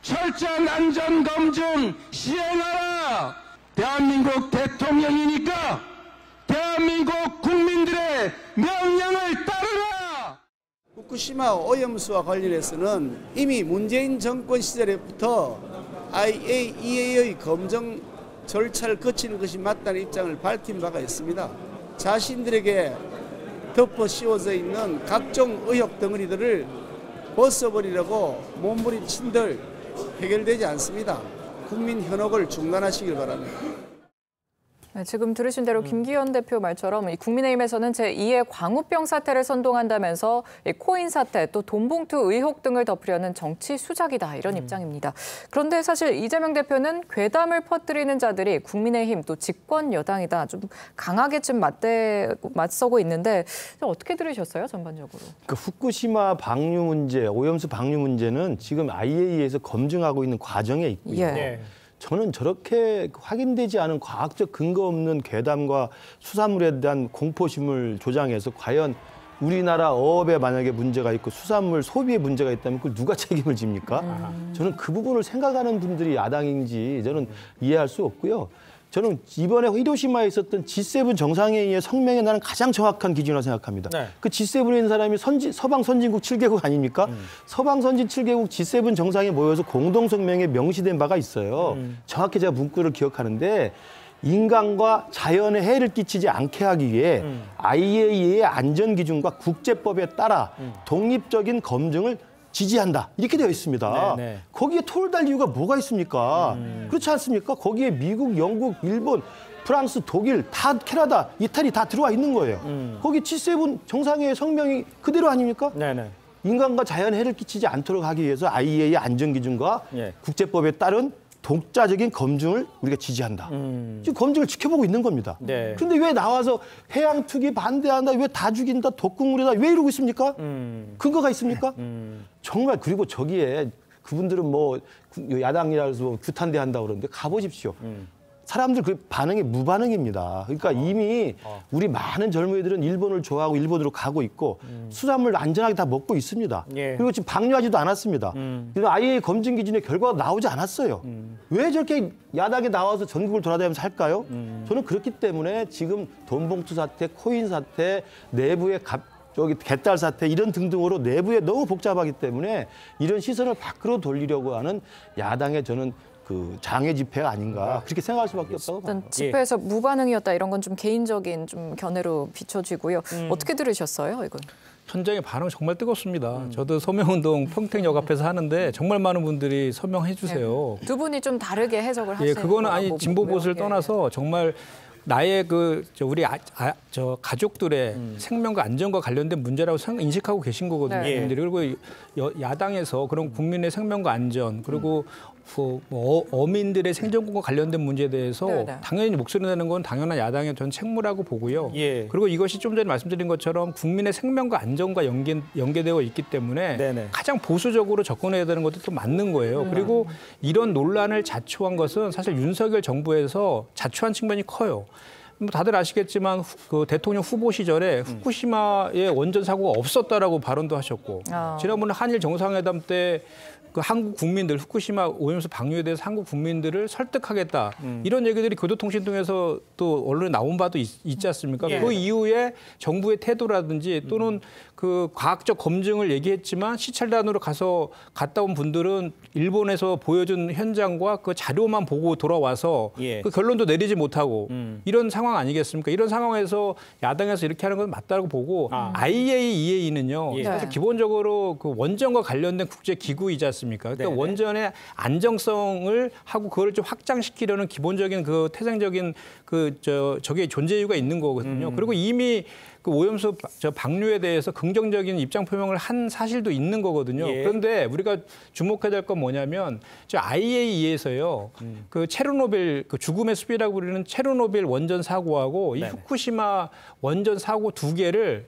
철저한 안전 검증 시행하라. 대한민국 대통령이니까 대한민국 국민들의 명령을 따르라. 후쿠시마 오염수와 관련해서는 이미 문재인 정권 시절부터 IAEA의 검증 절차를 거치는 것이 맞다는 입장을 밝힌 바가 있습니다. 자신들에게 덮어 씌워져 있는 각종 의혹 덩어리들을 벗어버리려고 몸부림친들 해결되지 않습니다. 국민 현혹을 중단하시길 바랍니다. 네, 지금 들으신 대로 김기현 대표 말처럼 이 국민의힘에서는 제2의 광우병 사태를 선동한다면서 이 코인 사태 또 돈봉투 의혹 등을 덮으려는 정치 수작이다 이런 입장입니다. 그런데 사실 이재명 대표는 괴담을 퍼뜨리는 자들이 국민의힘 또 집권 여당이다 좀 강하게 좀 맞서고 있는데 어떻게 들으셨어요 전반적으로? 그 후쿠시마 방류 문제, 오염수 방류 문제는 지금 IAEA에서 검증하고 있는 과정에 있고요. 예. 저는 저렇게 확인되지 않은 과학적 근거 없는 괴담과 수산물에 대한 공포심을 조장해서 과연 우리나라 어업에 만약에 문제가 있고 수산물 소비에 문제가 있다면 그걸 누가 책임을 집니까? 저는 그 부분을 생각하는 분들이 야당인지 저는 이해할 수 없고요. 저는 이번에 히로시마에 있었던 G7 정상회의의 성명에 나는 가장 정확한 기준이라고 생각합니다. 네. 그 G7에 있는 사람이 서방 선진국 7개국 아닙니까? 서방 선진 7개국 G7 정상에 모여서 공동 성명에 명시된 바가 있어요. 정확히 제가 문구를 기억하는데 인간과 자연에 해를 끼치지 않게 하기 위해 IAEA의 안전 기준과 국제법에 따라 독립적인 검증을 지지한다. 이렇게 되어 있습니다. 네네. 거기에 토를 달 이유가 뭐가 있습니까? 그렇지 않습니까? 거기에 미국, 영국, 일본, 프랑스, 독일, 다 캐나다, 이탈리 다 들어와 있는 거예요. 거기 G7 정상회의 성명이 그대로 아닙니까? 네네. 인간과 자연에 해를 끼치지 않도록 하기 위해서 IAEA 안전기준과 국제법에 따른 독자적인 검증을 우리가 지지한다. 지금 검증을 지켜보고 있는 겁니다. 네. 그런데 왜 나와서 해양 투기 반대한다, 왜 다 죽인다, 독극물이다, 왜 이러고 있습니까? 근거가 있습니까? 정말 그리고 저기에 그분들은 뭐 야당이라서 규탄대한다고 그러는데 가보십시오. 사람들 그 반응이 무반응입니다. 그러니까 이미 우리 많은 젊은이들은 일본을 좋아하고 일본으로 가고 있고 수산물 안전하게 다 먹고 있습니다. 예. 그리고 지금 방류하지도 않았습니다. IAEA 검증 기준의 결과가 나오지 않았어요. 왜 저렇게 야당에 나와서 전국을 돌아다니면서 할까요? 저는 그렇기 때문에 지금 돈봉투 사태, 코인 사태, 내부의 개딸 사태 이런 등등으로 내부에 너무 복잡하기 때문에 이런 시선을 밖으로 돌리려고 하는 야당의 저는 그 장애 집회가 아닌가 그렇게 생각할 수밖에 없다고 봅니다. 집회에서 무반응이었다 이런 건 좀 개인적인 좀 견해로 비춰지고요. 어떻게 들으셨어요, 이건? 현장의 반응 정말 뜨겁습니다. 저도 서명운동 평택역 앞에서 하는데 정말 많은 분들이 서명해 주세요. 두 분이 좀 다르게 해석을 하시는 거예요. 그거는 아니 진보 보수를 떠나서 정말 나의 우리 가족들의 생명과 안전과 관련된 문제라고 인식하고 계신 거거든요. 네. 그리고 야당에서 그런 국민의 생명과 안전 그리고 어민들의 생존권과 관련된 문제에 대해서 당연히 목소리 내는 건 당연한 야당의 전 책무라고 보고요. 예. 그리고 이것이 좀 전에 말씀드린 것처럼 국민의 생명과 안전과 연계되어 있기 때문에 가장 보수적으로 접근해야 되는 것도 또 맞는 거예요. 그리고 이런 논란을 자초한 것은 사실 윤석열 정부에서 자초한 측면이 커요. 다들 아시겠지만 그 대통령 후보 시절에 후쿠시마에 원전 사고가 없었다라고 발언도 하셨고 지난번에 한일 정상회담 때 그 한국 국민들 후쿠시마 오염수 방류에 대해서 한국 국민들을 설득하겠다 이런 얘기들이 교도통신통해서 또 언론에 나온 바도 있지 않습니까? 예. 그 이후에 정부의 태도라든지 또는 그 과학적 검증을 얘기했지만 시찰단으로 갔다 온 분들은 일본에서 보여준 현장과 그 자료만 보고 돌아와서 그 결론도 내리지 못하고 이런 상황 아니겠습니까? 이런 상황에서 야당에서 이렇게 하는 건 맞다고 보고 IAEA는요. 사실 기본적으로 그 원전과 관련된 국제 기구이지 않습니까? 그러니까 원전의 안정성을 하고 그걸 좀 확장시키려는 기본적인 그 태생적인 저게 존재 이유가 있는 거거든요. 그리고 이미 그 오염수 방류에 대해서 긍정적인 입장 표명을 한 사실도 있는 거거든요. 예. 그런데 우리가 주목해야 될 건 뭐냐면 IAEA에서요. 그 체르노빌 그 죽음의 숲이라고 부르는 체르노빌 원전 사고하고 이 후쿠시마 원전 사고 두 개를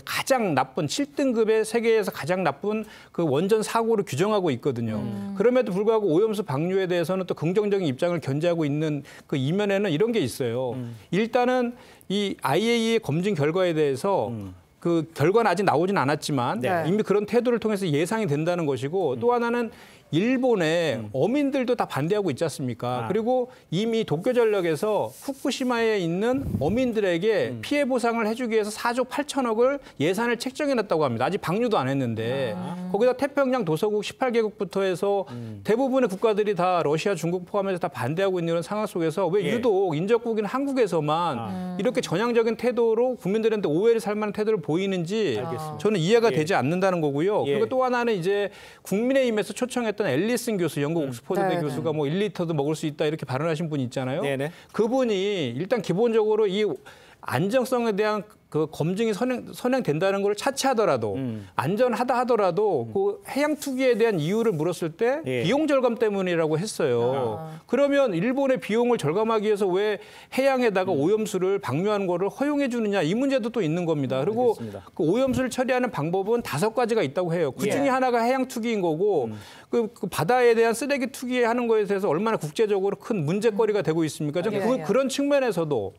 가장 나쁜 7등급의 세계에서 가장 나쁜 그 원전 사고를 규정하고 있거든요. 그럼에도 불구하고 오염수 방류에 대해서는 또 긍정적인 입장을 견지하고 있는 그 이면에는 이런 게 있어요. 일단은 이 IAEA 검증 결과에 대해서 그 결과는 아직 나오진 않았지만 이미 그런 태도를 통해서 예상이 된다는 것이고 또 하나는 일본의 어민들도 다 반대하고 있지 않습니까? 그리고 이미 도쿄전력에서 후쿠시마에 있는 어민들에게 피해 보상을 해주기 위해서 4조 8천억을 예산을 책정해놨다고 합니다. 아직 방류도 안 했는데 거기다 태평양 도서국 18개국부터 해서 대부분의 국가들이 다 러시아, 중국 포함해서 다 반대하고 있는 이런 상황 속에서 왜 유독 인접국인 한국에서만 이렇게 전향적인 태도로 국민들한테 오해를 살 만한 태도를 보이는지 저는 이해가 되지 않는다는 거고요. 그리고 또 하나는 이제 국민의힘에서 초청했던 앨리슨 교수, 영국 옥스퍼드대 교수가 뭐 1리터도 먹을 수 있다 이렇게 발언하신 분 있잖아요. 그분이 일단 기본적으로 이 안정성에 대한 그 검증이 선행된다는 걸 차치하더라도 안전하다 하더라도 그 해양 투기에 대한 이유를 물었을 때 비용 절감 때문이라고 했어요. 그러면 일본의 비용을 절감하기 위해서 왜 해양에다가 오염수를 방류하는 거를 허용해 주느냐 이 문제도 또 있는 겁니다. 그리고 그 오염수를 처리하는 방법은 5가지가 있다고 해요. 그 중에 하나가 해양 투기인 거고 그 바다에 대한 쓰레기 투기하는 거에 대해서 얼마나 국제적으로 큰 문제거리가 되고 있습니까? 그런 측면에서도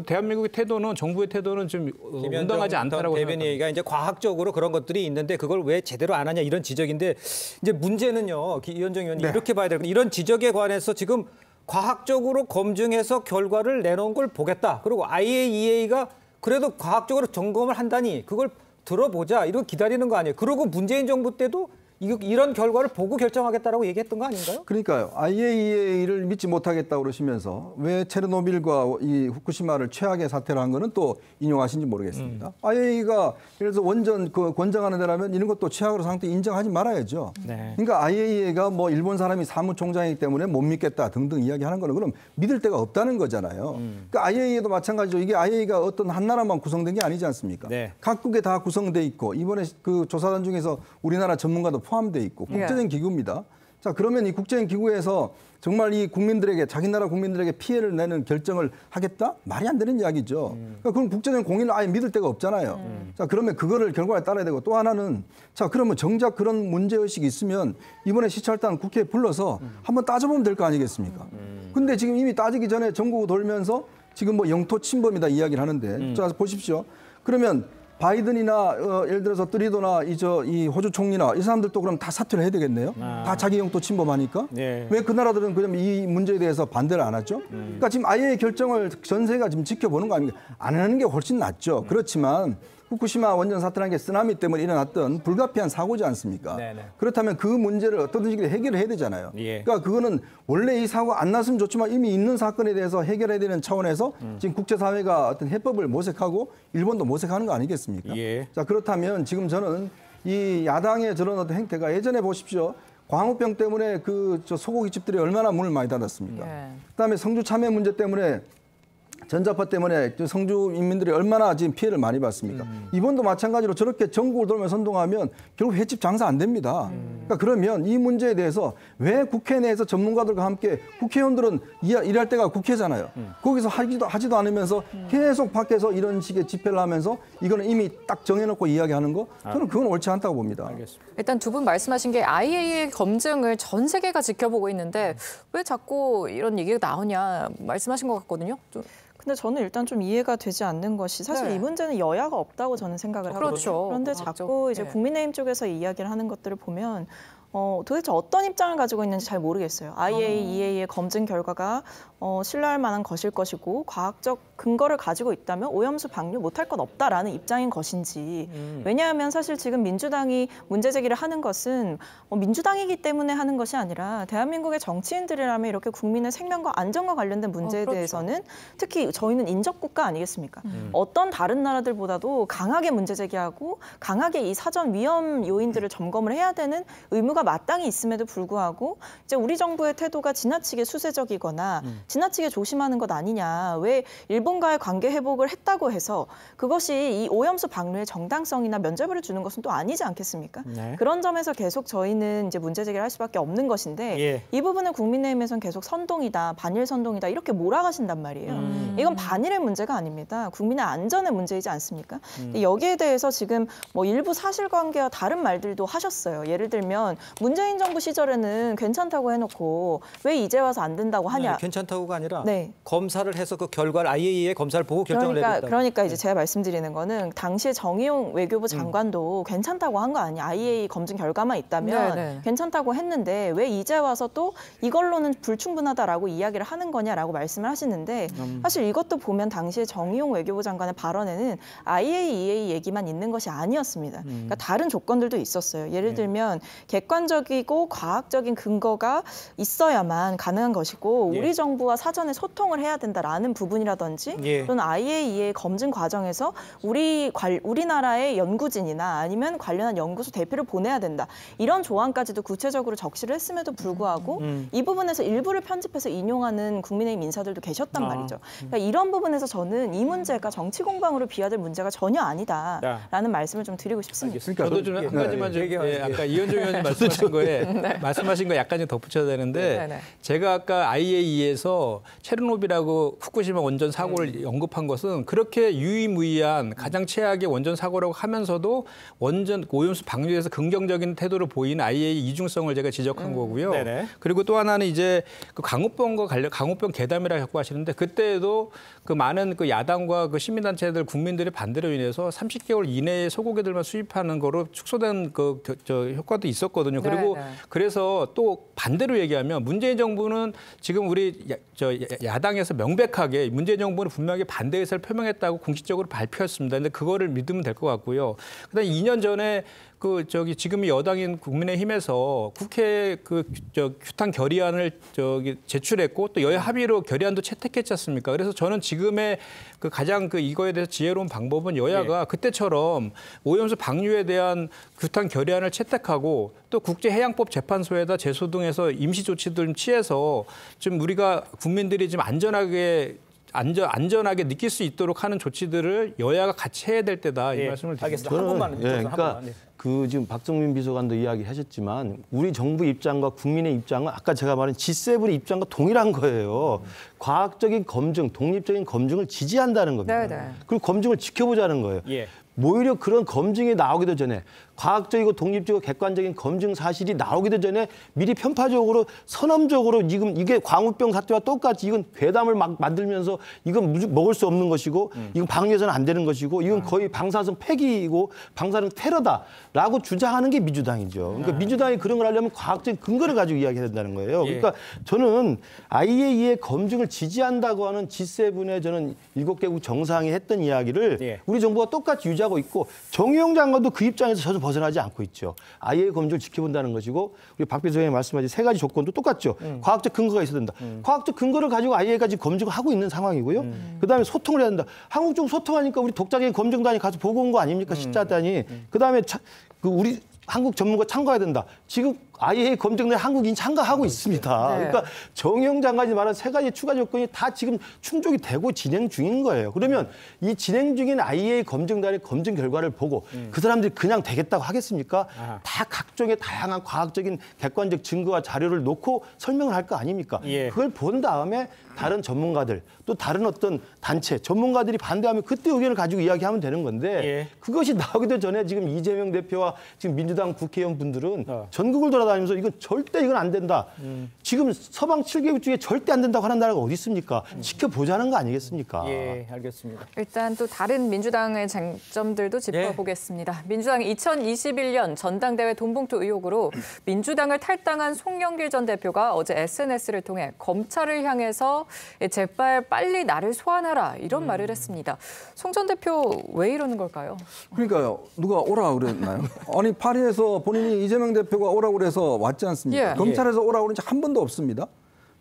대한민국의 태도는 정부의 태도는 좀 온당하지 않다라고 대변인이가 이제 과학적으로 그런 것들이 있는데 그걸 왜 제대로 안 하냐 이런 지적인데 이제 문제는요. 이현정 의원님 이렇게 봐야 되거든요. 이런 지적에 관해서 지금 과학적으로 검증해서 결과를 내놓은 걸 보겠다. 그리고 IAEA가 그래도 과학적으로 점검을 한다니 그걸 들어보자. 이러고 기다리는 거 아니에요. 그리고 문재인 정부 때도 이런 결과를 보고 결정하겠다라고 얘기했던 거 아닌가요? 그러니까요. IAEA를 믿지 못하겠다고 그러시면서 왜 체르노빌과 이 후쿠시마를 최악의 사태로 한 거는 또 인용하신지 모르겠습니다. IAEA가 예를 들어서 원전 권장하는 데라면 이런 것도 최악으로 상태 인정하지 말아야죠. 그러니까 IAEA가 뭐 일본 사람이 사무총장이기 때문에 못 믿겠다 등등 이야기하는 거는 그럼 믿을 데가 없다는 거잖아요. 그러니까 IAEA도 마찬가지죠. 이게 IAEA가 어떤 한 나라만 구성된 게 아니지 않습니까? 각국에 다 구성돼 있고 이번에 그 조사단 중에서 우리나라 전문가도 포함되어 있고 국제적인 기구입니다. 자, 그러면 이 국제적인 기구에서 정말 이 국민들에게 자기 나라 국민들에게 피해를 내는 결정을 하겠다? 말이 안 되는 이야기죠. 그러니까 그럼 국제적인 공인을 아예 믿을 데가 없잖아요. 자, 그러면 그거를 결과에 따라야 되고 또 하나는 자, 그러면 정작 그런 문제의식이 있으면 이번에 시찰단 국회에 불러서 한번 따져보면 될 거 아니겠습니까? 근데 지금 이미 따지기 전에 전국 돌면서 지금 뭐 영토 침범이다 이야기를 하는데 자, 보십시오. 그러면 바이든이나 예를 들어서 트리도나 이 호주 총리나 이 사람들도 그럼 다 사퇴를 해야 되겠네요. 다 자기 영토 침범하니까. 왜 그 나라들은 그럼 이 문제에 대해서 반대를 안 하죠? 그러니까 지금 아예 결정을 전 세계가 지금 지켜보는 거 아닙니까? 안 하는 게 훨씬 낫죠. 그렇지만 후쿠시마 원전 사태라는 게 쓰나미 때문에 일어났던 불가피한 사고지 않습니까? 그렇다면 그 문제를 어떤 식으로 해결을 해야 되잖아요. 그러니까 그거는 원래 이 사고가 안 났으면 좋지만 이미 있는 사건에 대해서 해결해야 되는 차원에서 지금 국제사회가 어떤 해법을 모색하고 일본도 모색하는 거 아니겠습니까? 자, 그렇다면 지금 저는 이 야당의 저런 어떤 행태가 예전에 보십시오. 광우병 때문에 저 소고기집들이 얼마나 문을 많이 닫았습니까? 그다음에 성주 참여 문제 때문에 전자파 때문에 성주 인민들이 얼마나 지금 피해를 많이 받습니까? 이번도 마찬가지로 저렇게 전국을 돌면서 선동하면 결국 횟집 장사 안 됩니다. 그러니까 그러면 이 문제에 대해서 왜 국회 내에서 전문가들과 함께 국회의원들은 일할 때가 국회잖아요. 거기서 하지도 않으면서 계속 밖에서 이런 식의 집회를 하면서 이거는 이미 딱 정해놓고 이야기하는 거 저는 그건 옳지 않다고 봅니다. 일단 두 분 말씀하신 게 IAEA 검증을 전 세계가 지켜보고 있는데 왜 자꾸 이런 얘기가 나오냐 말씀하신 것 같거든요. 근데 저는 일단 좀 이해가 되지 않는 것이 사실 이 문제는 여야가 없다고 저는 생각을 하거든요. 그런데 자꾸 이제 국민의힘 쪽에서 이야기를 하는 것들을 보면 도대체 어떤 입장을 가지고 있는지 잘 모르겠어요. IAEA의 검증 결과가 신뢰할 만한 것일 것이고 과학적 근거를 가지고 있다면 오염수 방류 못할 건 없다라는 입장인 것인지. 왜냐하면 사실 지금 민주당이 문제 제기를 하는 것은 민주당이기 때문에 하는 것이 아니라 대한민국의 정치인들이라면 이렇게 국민의 생명과 안전과 관련된 문제에 대해서는 특히 저희는 인접국가 아니겠습니까? 어떤 다른 나라들보다도 강하게 문제 제기하고 강하게 이 사전 위험 요인들을 점검을 해야 되는 의무가 마땅히 있음에도 불구하고 이제 우리 정부의 태도가 지나치게 수세적이거나 지나치게 조심하는 것 아니냐. 왜 일본과의 관계 회복을 했다고 해서 그것이 이 오염수 방류의 정당성이나 면죄부를 주는 것은 또 아니지 않겠습니까? 그런 점에서 계속 저희는 이제 문제 제기를 할 수밖에 없는 것인데 이 부분은 국민의힘에서는 계속 선동이다, 반일 선동이다 이렇게 몰아가신단 말이에요. 이건 반일의 문제가 아닙니다. 국민의 안전의 문제이지 않습니까? 여기에 대해서 지금 뭐 일부 사실관계와 다른 말들도 하셨어요. 예를 들면 문재인 정부 시절에는 괜찮다고 해놓고 왜 이제 와서 안 된다고 하냐. 네, 괜찮다고가 아니라 네. 검사를 해서 그 결과를 IAEA의 검사를 보고 결정을 해야 된다. 그러니까 이제 제가 말씀드리는 거는 당시에 정의용 외교부 장관도 괜찮다고 한 거 아니야. IAEA 검증 결과만 있다면 괜찮다고 했는데 왜 이제 와서 또 이걸로는 불충분하다라고 이야기를 하는 거냐라고 말씀을 하시는데 사실 이것도 보면 당시에 정의용 외교부 장관의 발언에는 IAEA 얘기만 있는 것이 아니었습니다. 그러니까 다른 조건들도 있었어요. 예를 들면 객관적이고 과학적인 근거가 있어야만 가능한 것이고 우리 정부와 사전에 소통을 해야 된다라는 부분이라든지 또는 IAEA 검증 과정에서 우리나라의 연구진이나 아니면 관련한 연구소 대표를 보내야 된다. 이런 조항까지도 구체적으로 적시를 했음에도 불구하고 이 부분에서 일부를 편집해서 인용하는 국민의힘 인사들도 계셨단 말이죠. 그러니까 이런 부분에서 저는 이 문제가 정치 공방으로 비화될 문제가 전혀 아니다라는 말씀을 좀 드리고 싶습니다. 저도 좀 한 가지만 좀 아까 이현종 의원님 말씀하신 거 약간 좀 덧붙여야 되는데 제가 아까 IAEA에서 체르노빌하고 후쿠시마 원전 사고를 언급한 것은 그렇게 유의무이한 가장 최악의 원전 사고라고 하면서도 원전 오염수 방류에서 긍정적인 태도를 보이는 IAEA 이중성을 제가 지적한 거고요. 그리고 또 하나는 이제 그 강우병과 강우병 계담이라고 하시는데 그때에도 그 많은 그 야당과 그 시민단체들 국민들의 반대로 인해서 30개월 이내에 소고기들만 수입하는 거로 축소된 그 효과도 있었거든요. 그리고 그래서 또 반대로 얘기하면 문재인 정부는 지금 우리 야당에서 명백하게 문재인 정부는 분명히 반대 의사를 표명했다고 공식적으로 발표했습니다. 근데 그거를 믿으면 될 것 같고요. 그다음에 2년 전에 지금 여당인 국민의힘에서 국회에 규탄 결의안을 제출했고 또 여야 합의로 결의안도 채택했지 않습니까? 그래서 저는 지금의 그 가장 이거에 대해서 지혜로운 방법은 여야가 그때처럼 오염수 방류에 대한 규탄 결의안을 채택하고 또 국제해양법 재판소에다 제소등해서 임시 조치들 취해서 좀 우리가 국민들이 좀 안전하게 느낄 수 있도록 하는 조치들을 여야가 같이 해야 될 때다 이 말씀을 드립니다. 한 번만. 그러니까 지금 박정민 비서관도 이야기하셨지만 우리 정부 입장과 국민의 입장은 아까 제가 말한 G7의 입장과 동일한 거예요. 과학적인 검증, 독립적인 검증을 지지한다는 겁니다. 그리고 검증을 지켜보자는 거예요. 오히려 그런 검증이 나오기도 전에 과학적이고 독립적이고 객관적인 검증 사실이 나오기도 전에 미리 편파적으로 선언적으로 지금 이게 광우병 사태와 똑같이 이건 괴담을 막 만들면서 이건 먹을 수 없는 것이고 이건 방류해서는 안 되는 것이고 이건 거의 방사성 폐기이고 방사능 테러다라고 주장하는 게 민주당이죠. 그러니까 민주당이 그런 걸 하려면 과학적인 근거를 가지고 이야기해야 된다는 거예요. 그러니까 저는 IAEA의 검증을 지지한다고 하는 G7의 저는 7개국 정상이 했던 이야기를 우리 정부가 똑같이 유지하고 있고 정의용 장관도 그 입장에서 저도 벗어나지 않고 있죠. IAEA 검증을 지켜본다는 것이고 우리 박 비서관이 말씀하신 3가지 조건도 똑같죠. 과학적 근거가 있어야 된다. 과학적 근거를 가지고 IAEA까지 검증을 하고 있는 상황이고요. 그다음에 소통을 해야 된다. 한국 쪽 소통하니까 우리 독자적인 검증단이 가서 보고 온 거 아닙니까? 식자단이. 그다음에 우리 한국 전문가 참가해야 된다. 지금 IAEA 검증단에 한국인 참가하고 있습니다. 그러니까 정의용 장관이 말한 3가지 추가 조건이 다 지금 충족이 되고 진행 중인 거예요. 그러면 이 진행 중인 IAEA 검증단의 검증 결과를 보고 그 사람들이 그냥 되겠다고 하겠습니까? 다 각종의 다양한 과학적인 객관적 증거와 자료를 놓고 설명을 할 거 아닙니까? 그걸 본 다음에 다른 전문가들 또 다른 어떤 단체 전문가들이 반대하면 그때 의견을 가지고 이야기하면 되는 건데 그것이 나오기도 전에 지금 이재명 대표와 지금 민주당 국회의원 분들은 전국을 돌아다니면서 이건 안 된다. 지금 서방 7개국 중에 절대 안 된다고 하는 나라가 어디 있습니까? 지켜보자는 거 아니겠습니까? 알겠습니다. 일단 또 다른 민주당의 쟁점들도 짚어보겠습니다. 민주당이 2021년 전당대회 돈봉투 의혹으로 민주당을 탈당한 송영길 전 대표가 어제 SNS를 통해 검찰을 향해서 제발 빨리 나를 소환하라 이런 말을 했습니다. 송 전 대표 왜 이러는 걸까요? 그러니까요. 누가 오라고 그랬나요? 아니 파리에서 본인이 이재명 대표가 오라고 그래서 왔지 않습니까? 검찰에서 오라고 그런 적 한 번도 없습니다.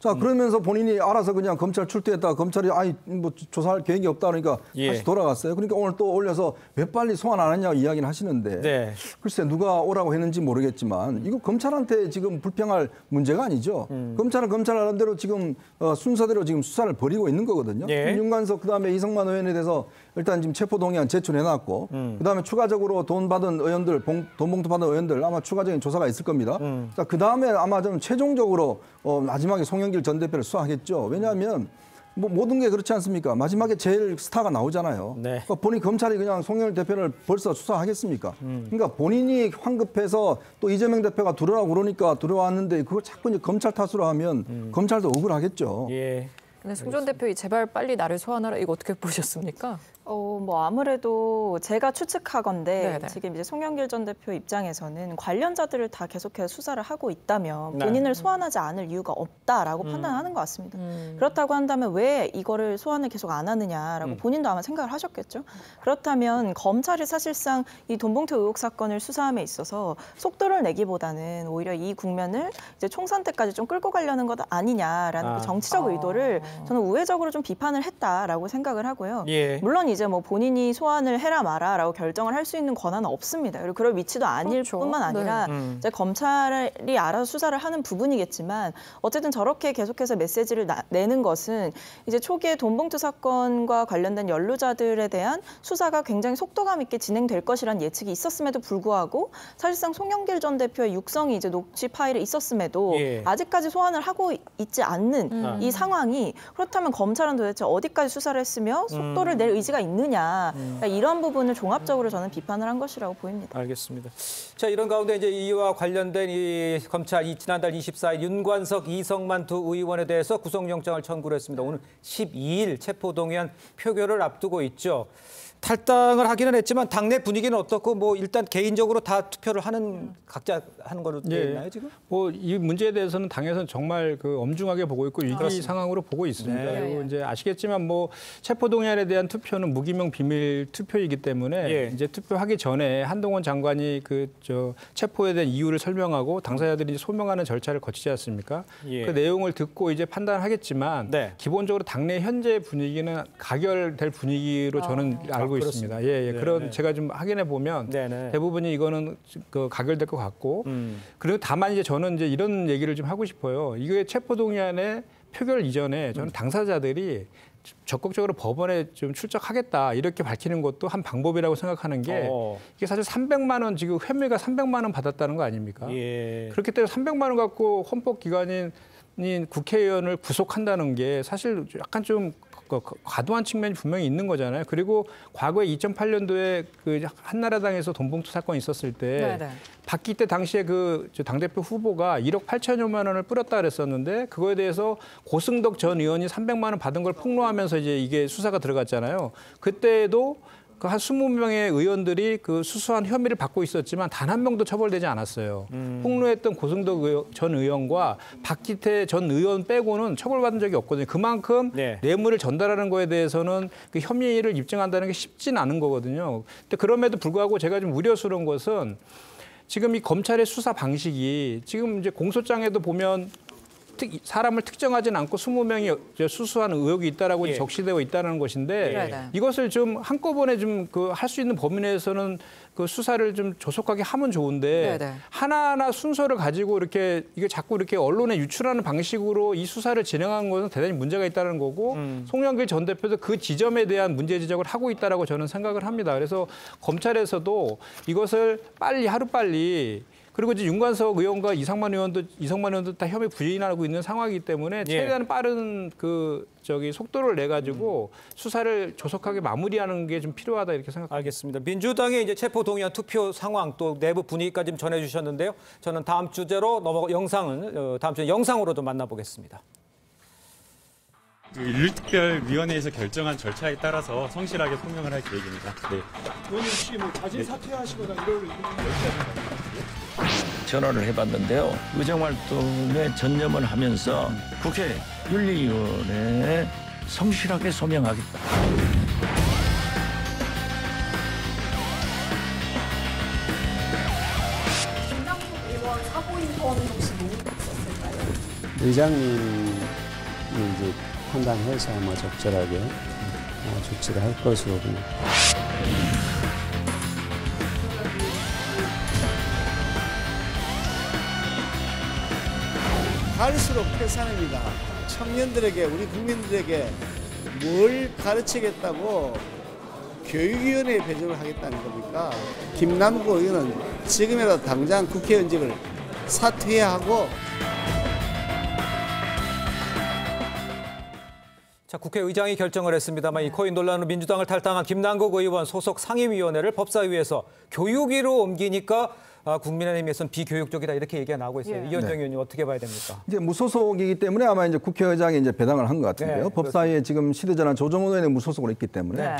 자 그러면서 본인이 알아서 그냥 검찰 출두했다가 검찰이 뭐 조사할 계획이 없다 그러니까 다시 돌아갔어요. 그러니까 오늘 또 올려서 왜 빨리 소환 안 했냐고 이야기는 하시는데 글쎄 누가 오라고 했는지 모르겠지만 이거 검찰한테 지금 불평할 문제가 아니죠. 검찰은 검찰 나름대로 지금 순서대로 지금 수사를 벌이고 있는 거거든요. 윤관석 그다음에 이성만 의원에 대해서 일단 지금 체포동의안 제출해놨고 그다음에 추가적으로 돈 받은 의원들, 돈봉투 받은 의원들 아마 추가적인 조사가 있을 겁니다. 자 그다음에 아마 좀 최종적으로 마지막에 송영길 전 대표를 수사하겠죠. 왜냐하면 뭐 모든 게 그렇지 않습니까? 마지막에 제일 스타가 나오잖아요. 네. 그러니까 본인 검찰이 그냥 송영길 대표를 벌써 수사하겠습니까? 그러니까 본인이 황급해서 또 이재명 대표가 들어오라고 그러니까 들어왔는데 그걸 자꾸 이제 검찰 탓으로 하면 검찰도 억울하겠죠. 예. 근데 송 전 대표 제발 빨리 나를 소환하라 이거 어떻게 보셨습니까? 뭐 아무래도 제가 추측하건데 네네. 지금 이제 송영길 전 대표 입장에서는 관련자들을 다 계속해서 수사를 하고 있다면 본인을 소환하지 않을 이유가 없다라고 판단하는 것 같습니다. 그렇다고 한다면 왜 이거를 소환을 계속 안 하느냐라고 본인도 아마 생각을 하셨겠죠. 그렇다면 검찰이 사실상 이 돈봉투 의혹 사건을 수사함에 있어서 속도를 내기보다는 오히려 이 국면을 이제 총선 때까지 좀 끌고 가려는 것 아니냐라는 그 정치적 의도를 저는 우회적으로 좀 비판을 했다라고 생각을 하고요. 예. 물론 이제 뭐 본인이 소환을 해라 마라라고 결정을 할 수 있는 권한은 없습니다. 그리고 그럴 위치도 아닐 그렇죠. 뿐만 아니라 이제 검찰이 알아서 수사를 하는 부분이겠지만 어쨌든 저렇게 계속해서 메시지를 내는 것은 이제 초기에 돈봉투 사건과 관련된 연루자들에 대한 수사가 굉장히 속도감 있게 진행될 것이라는 예측이 있었음에도 불구하고 사실상 송영길 전 대표의 육성이 이제 녹취 파일에 있었음에도 아직까지 소환을 하고 있지 않는 이 상황이 그렇다면 검찰은 도대체 어디까지 수사를 했으며 속도를 낼 의지가 있느냐 그러니까 이런 부분을 종합적으로 저는 비판을 한 것이라고 보입니다. 알겠습니다. 자, 이런 가운데 이제 이와 관련된 이 검찰 지난달 24일 윤관석, 이성만 두 의원에 대해서 구속영장을 청구를 했습니다. 오늘 12일 체포동의안 표결을 앞두고 있죠. 탈당을 하기는 했지만 당내 분위기는 어떻고 뭐 일단 개인적으로 다 투표를 하는 각자 하는 걸로 되어 있나요 지금? 뭐 이 문제에 대해서는 당에서는 정말 그 엄중하게 보고 있고 위기 상황으로 보고 있습니다. 그리고 이제 아시겠지만 뭐 체포동의안에 대한 투표는 무기명 비밀 투표이기 때문에 이제 투표하기 전에 한동훈 장관이 그 체포에 대한 이유를 설명하고 당사자들이 소명하는 절차를 거치지 않습니까? 그 내용을 듣고 이제 판단하겠지만 기본적으로 당내 현재 분위기는 가결될 분위기로 저는 알고 있습니다. 그런 제가 좀 확인해 보면 대부분이 이거는 그 가결될 것 같고 그리고 다만 이제 저는 이제 이런 얘기를 좀 하고 싶어요. 이게 체포동의안의 표결 이전에 저는 당사자들이 적극적으로 법원에 좀 출석하겠다 이렇게 밝히는 것도 한 방법이라고 생각하는 게 이게 사실 300만 원 지금 혐의가 300만 원 받았다는 거 아닙니까? 그렇기 때문에 300만 원 갖고 헌법기관인 국회의원을 구속한다는 게 사실 약간 좀 과도한 측면이 분명히 있는 거잖아요. 그리고 과거에 2008년도에 그 한나라당에서 돈봉투 사건이 있었을 때 바퀴 때 당시에 그 당대표 후보가 1억 8천여만 원을 뿌렸다 그랬었는데 그거에 대해서 고승덕 전 의원이 300만 원 받은 걸 폭로하면서 이제 이게 수사가 들어갔잖아요. 그때도 그 한 20명의 의원들이 그 수수한 혐의를 받고 있었지만 단 한 명도 처벌되지 않았어요. 폭로했던 고승덕 전 의원과 박기태 전 의원 빼고는 처벌받은 적이 없거든요. 그만큼 뇌물을 전달하는 거에 대해서는 그 혐의를 입증한다는 게 쉽진 않은 거거든요. 근데 그럼에도 불구하고 제가 좀 우려스러운 것은 지금 이 검찰의 수사 방식이 지금 이제 공소장에도 보면 사람을 특정하지는 않고 20명이 수수한 의혹이 있다라고 적시되어 있다는 것인데 이것을 좀 한꺼번에 좀 그 할 수 있는 범위 내에서는 그 수사를 좀 조속하게 하면 좋은데 하나하나 순서를 가지고 이렇게 이게 자꾸 이렇게 언론에 유출하는 방식으로 이 수사를 진행하는 것은 대단히 문제가 있다는 거고 송영길 전 대표도 그 지점에 대한 문제 지적을 하고 있다라고 저는 생각을 합니다. 그래서 검찰에서도 이것을 빨리 하루빨리 그리고 이제 윤관석 의원과 이성만 의원도 다 혐의 부인하고 있는 상황이기 때문에 최대한 빠른 속도를 내 가지고 수사를 조속하게 마무리하는 게 좀 필요하다 이렇게 생각합니다. 알겠습니다. 민주당의 이제 체포 동의안 투표 상황 또 내부 분위기까지 좀 전해주셨는데요. 저는 다음 주제로 다음 주에 영상으로도 만나보겠습니다. 윤리특별위원회에서 결정한 절차에 따라서 성실하게 소명을 할 계획입니다. 의원님 혹시 뭐 자진 사퇴하시거나 이럴 의견이 있나요? 전화를 해봤는데요. 의정활동에 전념을 하면서 국회 윤리위원회에 성실하게 소명하겠다. 김남국 의원 사고 인권은 혹시 논의됐었을까요? 의장님이 이제 판단해서 아마 적절하게 조치를 할 것으로 봅니다. 갈수록 태산입니다. 청년들에게 우리 국민들에게 뭘 가르치겠다고 교육위원회에 배정을 하겠다는 겁니까? 김남국 의원은 지금이라도 당장 국회의원직을 사퇴해야 하고 자, 국회의장이 결정을 했습니다만 이 코인 논란으로 민주당을 탈당한 김남국 의원 소속 상임위원회를 법사위에서 교육위로 옮기니까 국민의힘에서는 비교육적이다 이렇게 얘기가 나오고 있어요. 예. 이현정 의원님 어떻게 봐야 됩니까? 이제 무소속이기 때문에 아마 이제 국회의장이 이제 배당을 한 것 같은데요. 네, 법사위에 지금 시대전환 조정훈 의원이 무소속으로 있기 때문에. 네.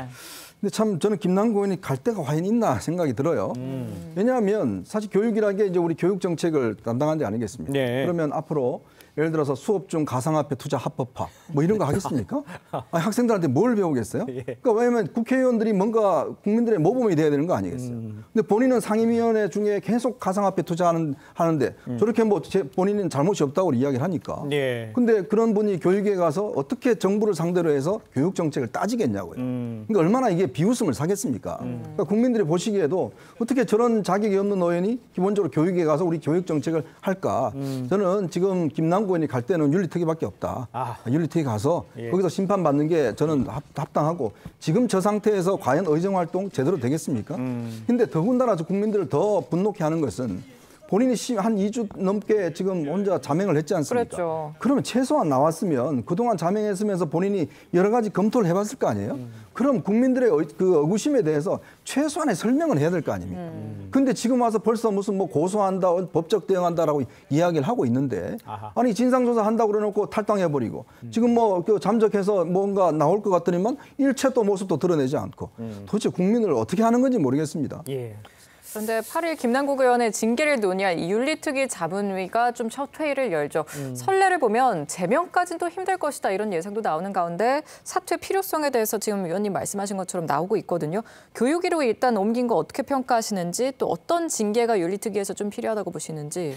근데 참 저는 김남국 의원이 갈 데가 과연 있나 생각이 들어요. 왜냐하면 사실 교육이라는 게 이제 우리 교육 정책을 담당한 데 아니겠습니까? 네. 그러면 앞으로 예를 들어서 수업 중 가상화폐 투자 합법화 뭐 이런 거 하겠습니까? 아니, 학생들한테 뭘 배우겠어요? 그러니까 왜냐하면 국회의원들이 뭔가 국민들의 모범이 돼야 되는 거 아니겠어요? 근데 본인은 상임위원회 중에 계속 가상화폐 투자하는데 저렇게 뭐 본인은 잘못이 없다고 이야기를 하니까. 네. 근데 그런 분이 교육에 가서 어떻게 정부를 상대로 해서 교육 정책을 따지겠냐고요. 그러니까 얼마나 이게 비웃음을 사겠습니까? 그러니까 국민들이 보시기에도 어떻게 저런 자격이 없는 의원이 기본적으로 교육에 가서 우리 교육 정책을 할까? 저는 지금 김남국 의원이 갈 때는 윤리특위밖에 없다. 윤리특위 가서 거기서 심판받는 게 저는 합당하고 지금 저 상태에서 과연 의정활동 제대로 되겠습니까? 근데 더군다나 국민들을 더 분노케 하는 것은 본인이 한 2주 넘게 지금 혼자 자명을 했지 않습니까? 그랬죠. 그러면 최소한 나왔으면 그동안 자명했으면서 본인이 여러 가지 검토를 해봤을 거 아니에요? 그럼 국민들의 그 의구심에 대해서 최소한의 설명을 해야 될 거 아닙니까? 근데 지금 와서 벌써 무슨 뭐 고소한다, 법적 대응한다라고 이야기를 하고 있는데 아니 진상조사 한다고 그래놓고 탈당해버리고 지금 뭐 그 잠적해서 뭔가 나올 것 같더니만 일체도 모습도 드러내지 않고 도대체 국민을 어떻게 하는 건지 모르겠습니다. 예. 그런데 8일 김남국 의원의 징계를 논의할 이 윤리특위 자문위가 좀 첫 회의를 열죠. 선례를 보면 제명까지는 또 힘들 것이다 이런 예상도 나오는 가운데 사퇴 필요성에 대해서 지금 의원님 말씀하신 것처럼 나오고 있거든요. 교육위로 일단 옮긴 거 어떻게 평가하시는지 또 어떤 징계가 윤리특위에서 좀 필요하다고 보시는지.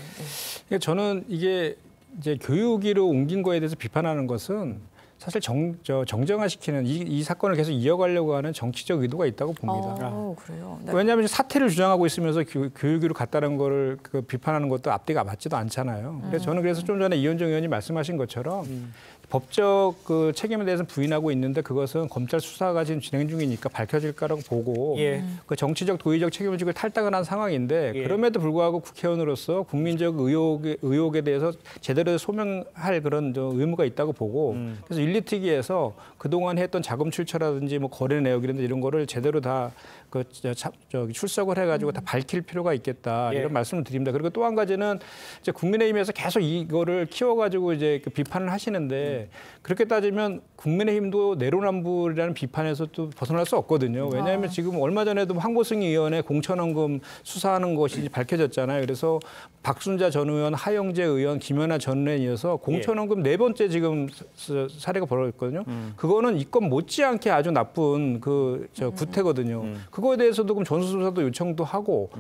저는 이게 이제 교육위로 옮긴 거에 대해서 비판하는 것은 사실 정정화시키는 이 사건을 계속 이어가려고 하는 정치적 의도가 있다고 봅니다. 그래요? 네. 왜냐하면 사퇴를 주장하고 있으면서 교육위로 갔다는 거를 법하는 것도 앞뒤가 맞지도 않잖아요. 그래서 저는 그래서 좀 전에 이현정 의원이 말씀하신 것처럼 법적 그 책임에 대해서 부인하고 있는데 그것은 검찰 수사가 지금 진행 중이니까 밝혀질 거라고 보고 그 정치적 도의적 책임을 지고 탈당을 한 상황인데 그럼에도 불구하고 국회의원으로서 국민적 의혹에 대해서 제대로 소명할 그런 의무가 있다고 보고 그래서 윤리특위에서 그동안 했던 자금 출처라든지 뭐 거래 내역이라든지 이런 거를 제대로 다 출석을 해가지고 다 밝힐 필요가 있겠다 이런 말씀을 드립니다. 그리고 또 한 가지는 이제 국민의힘에서 계속 이거를 키워가지고 이제 비판을 하시는데 그렇게 따지면 국민의힘도 내로남불이라는 비판에서 또 벗어날 수 없거든요. 왜냐하면 지금 얼마 전에도 황보승 의원의 공천원금 수사하는 것이 밝혀졌잖아요. 그래서 박순자 전 의원, 하영재 의원, 김연아 전 의원에 이어서 공천원금 4번째 지금 사례가 벌어졌거든요. 그거는 이건 못지않게 아주 나쁜 구태거든요. 그거에 대해서도 그럼 전수조사도 요청도 하고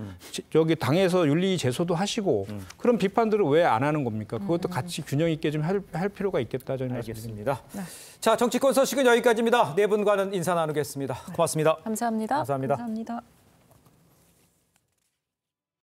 저기 당에서 윤리 제소도 하시고 그런 비판들을 왜 안 하는 겁니까? 그것도 같이 균형 있게 좀 할 필요가 있겠다 저는 알겠습니다. 네. 자, 정치권 소식은 여기까지입니다. 네 분과는 인사 나누겠습니다. 고맙습니다. 감사합니다. 감사합니다. 감사합니다.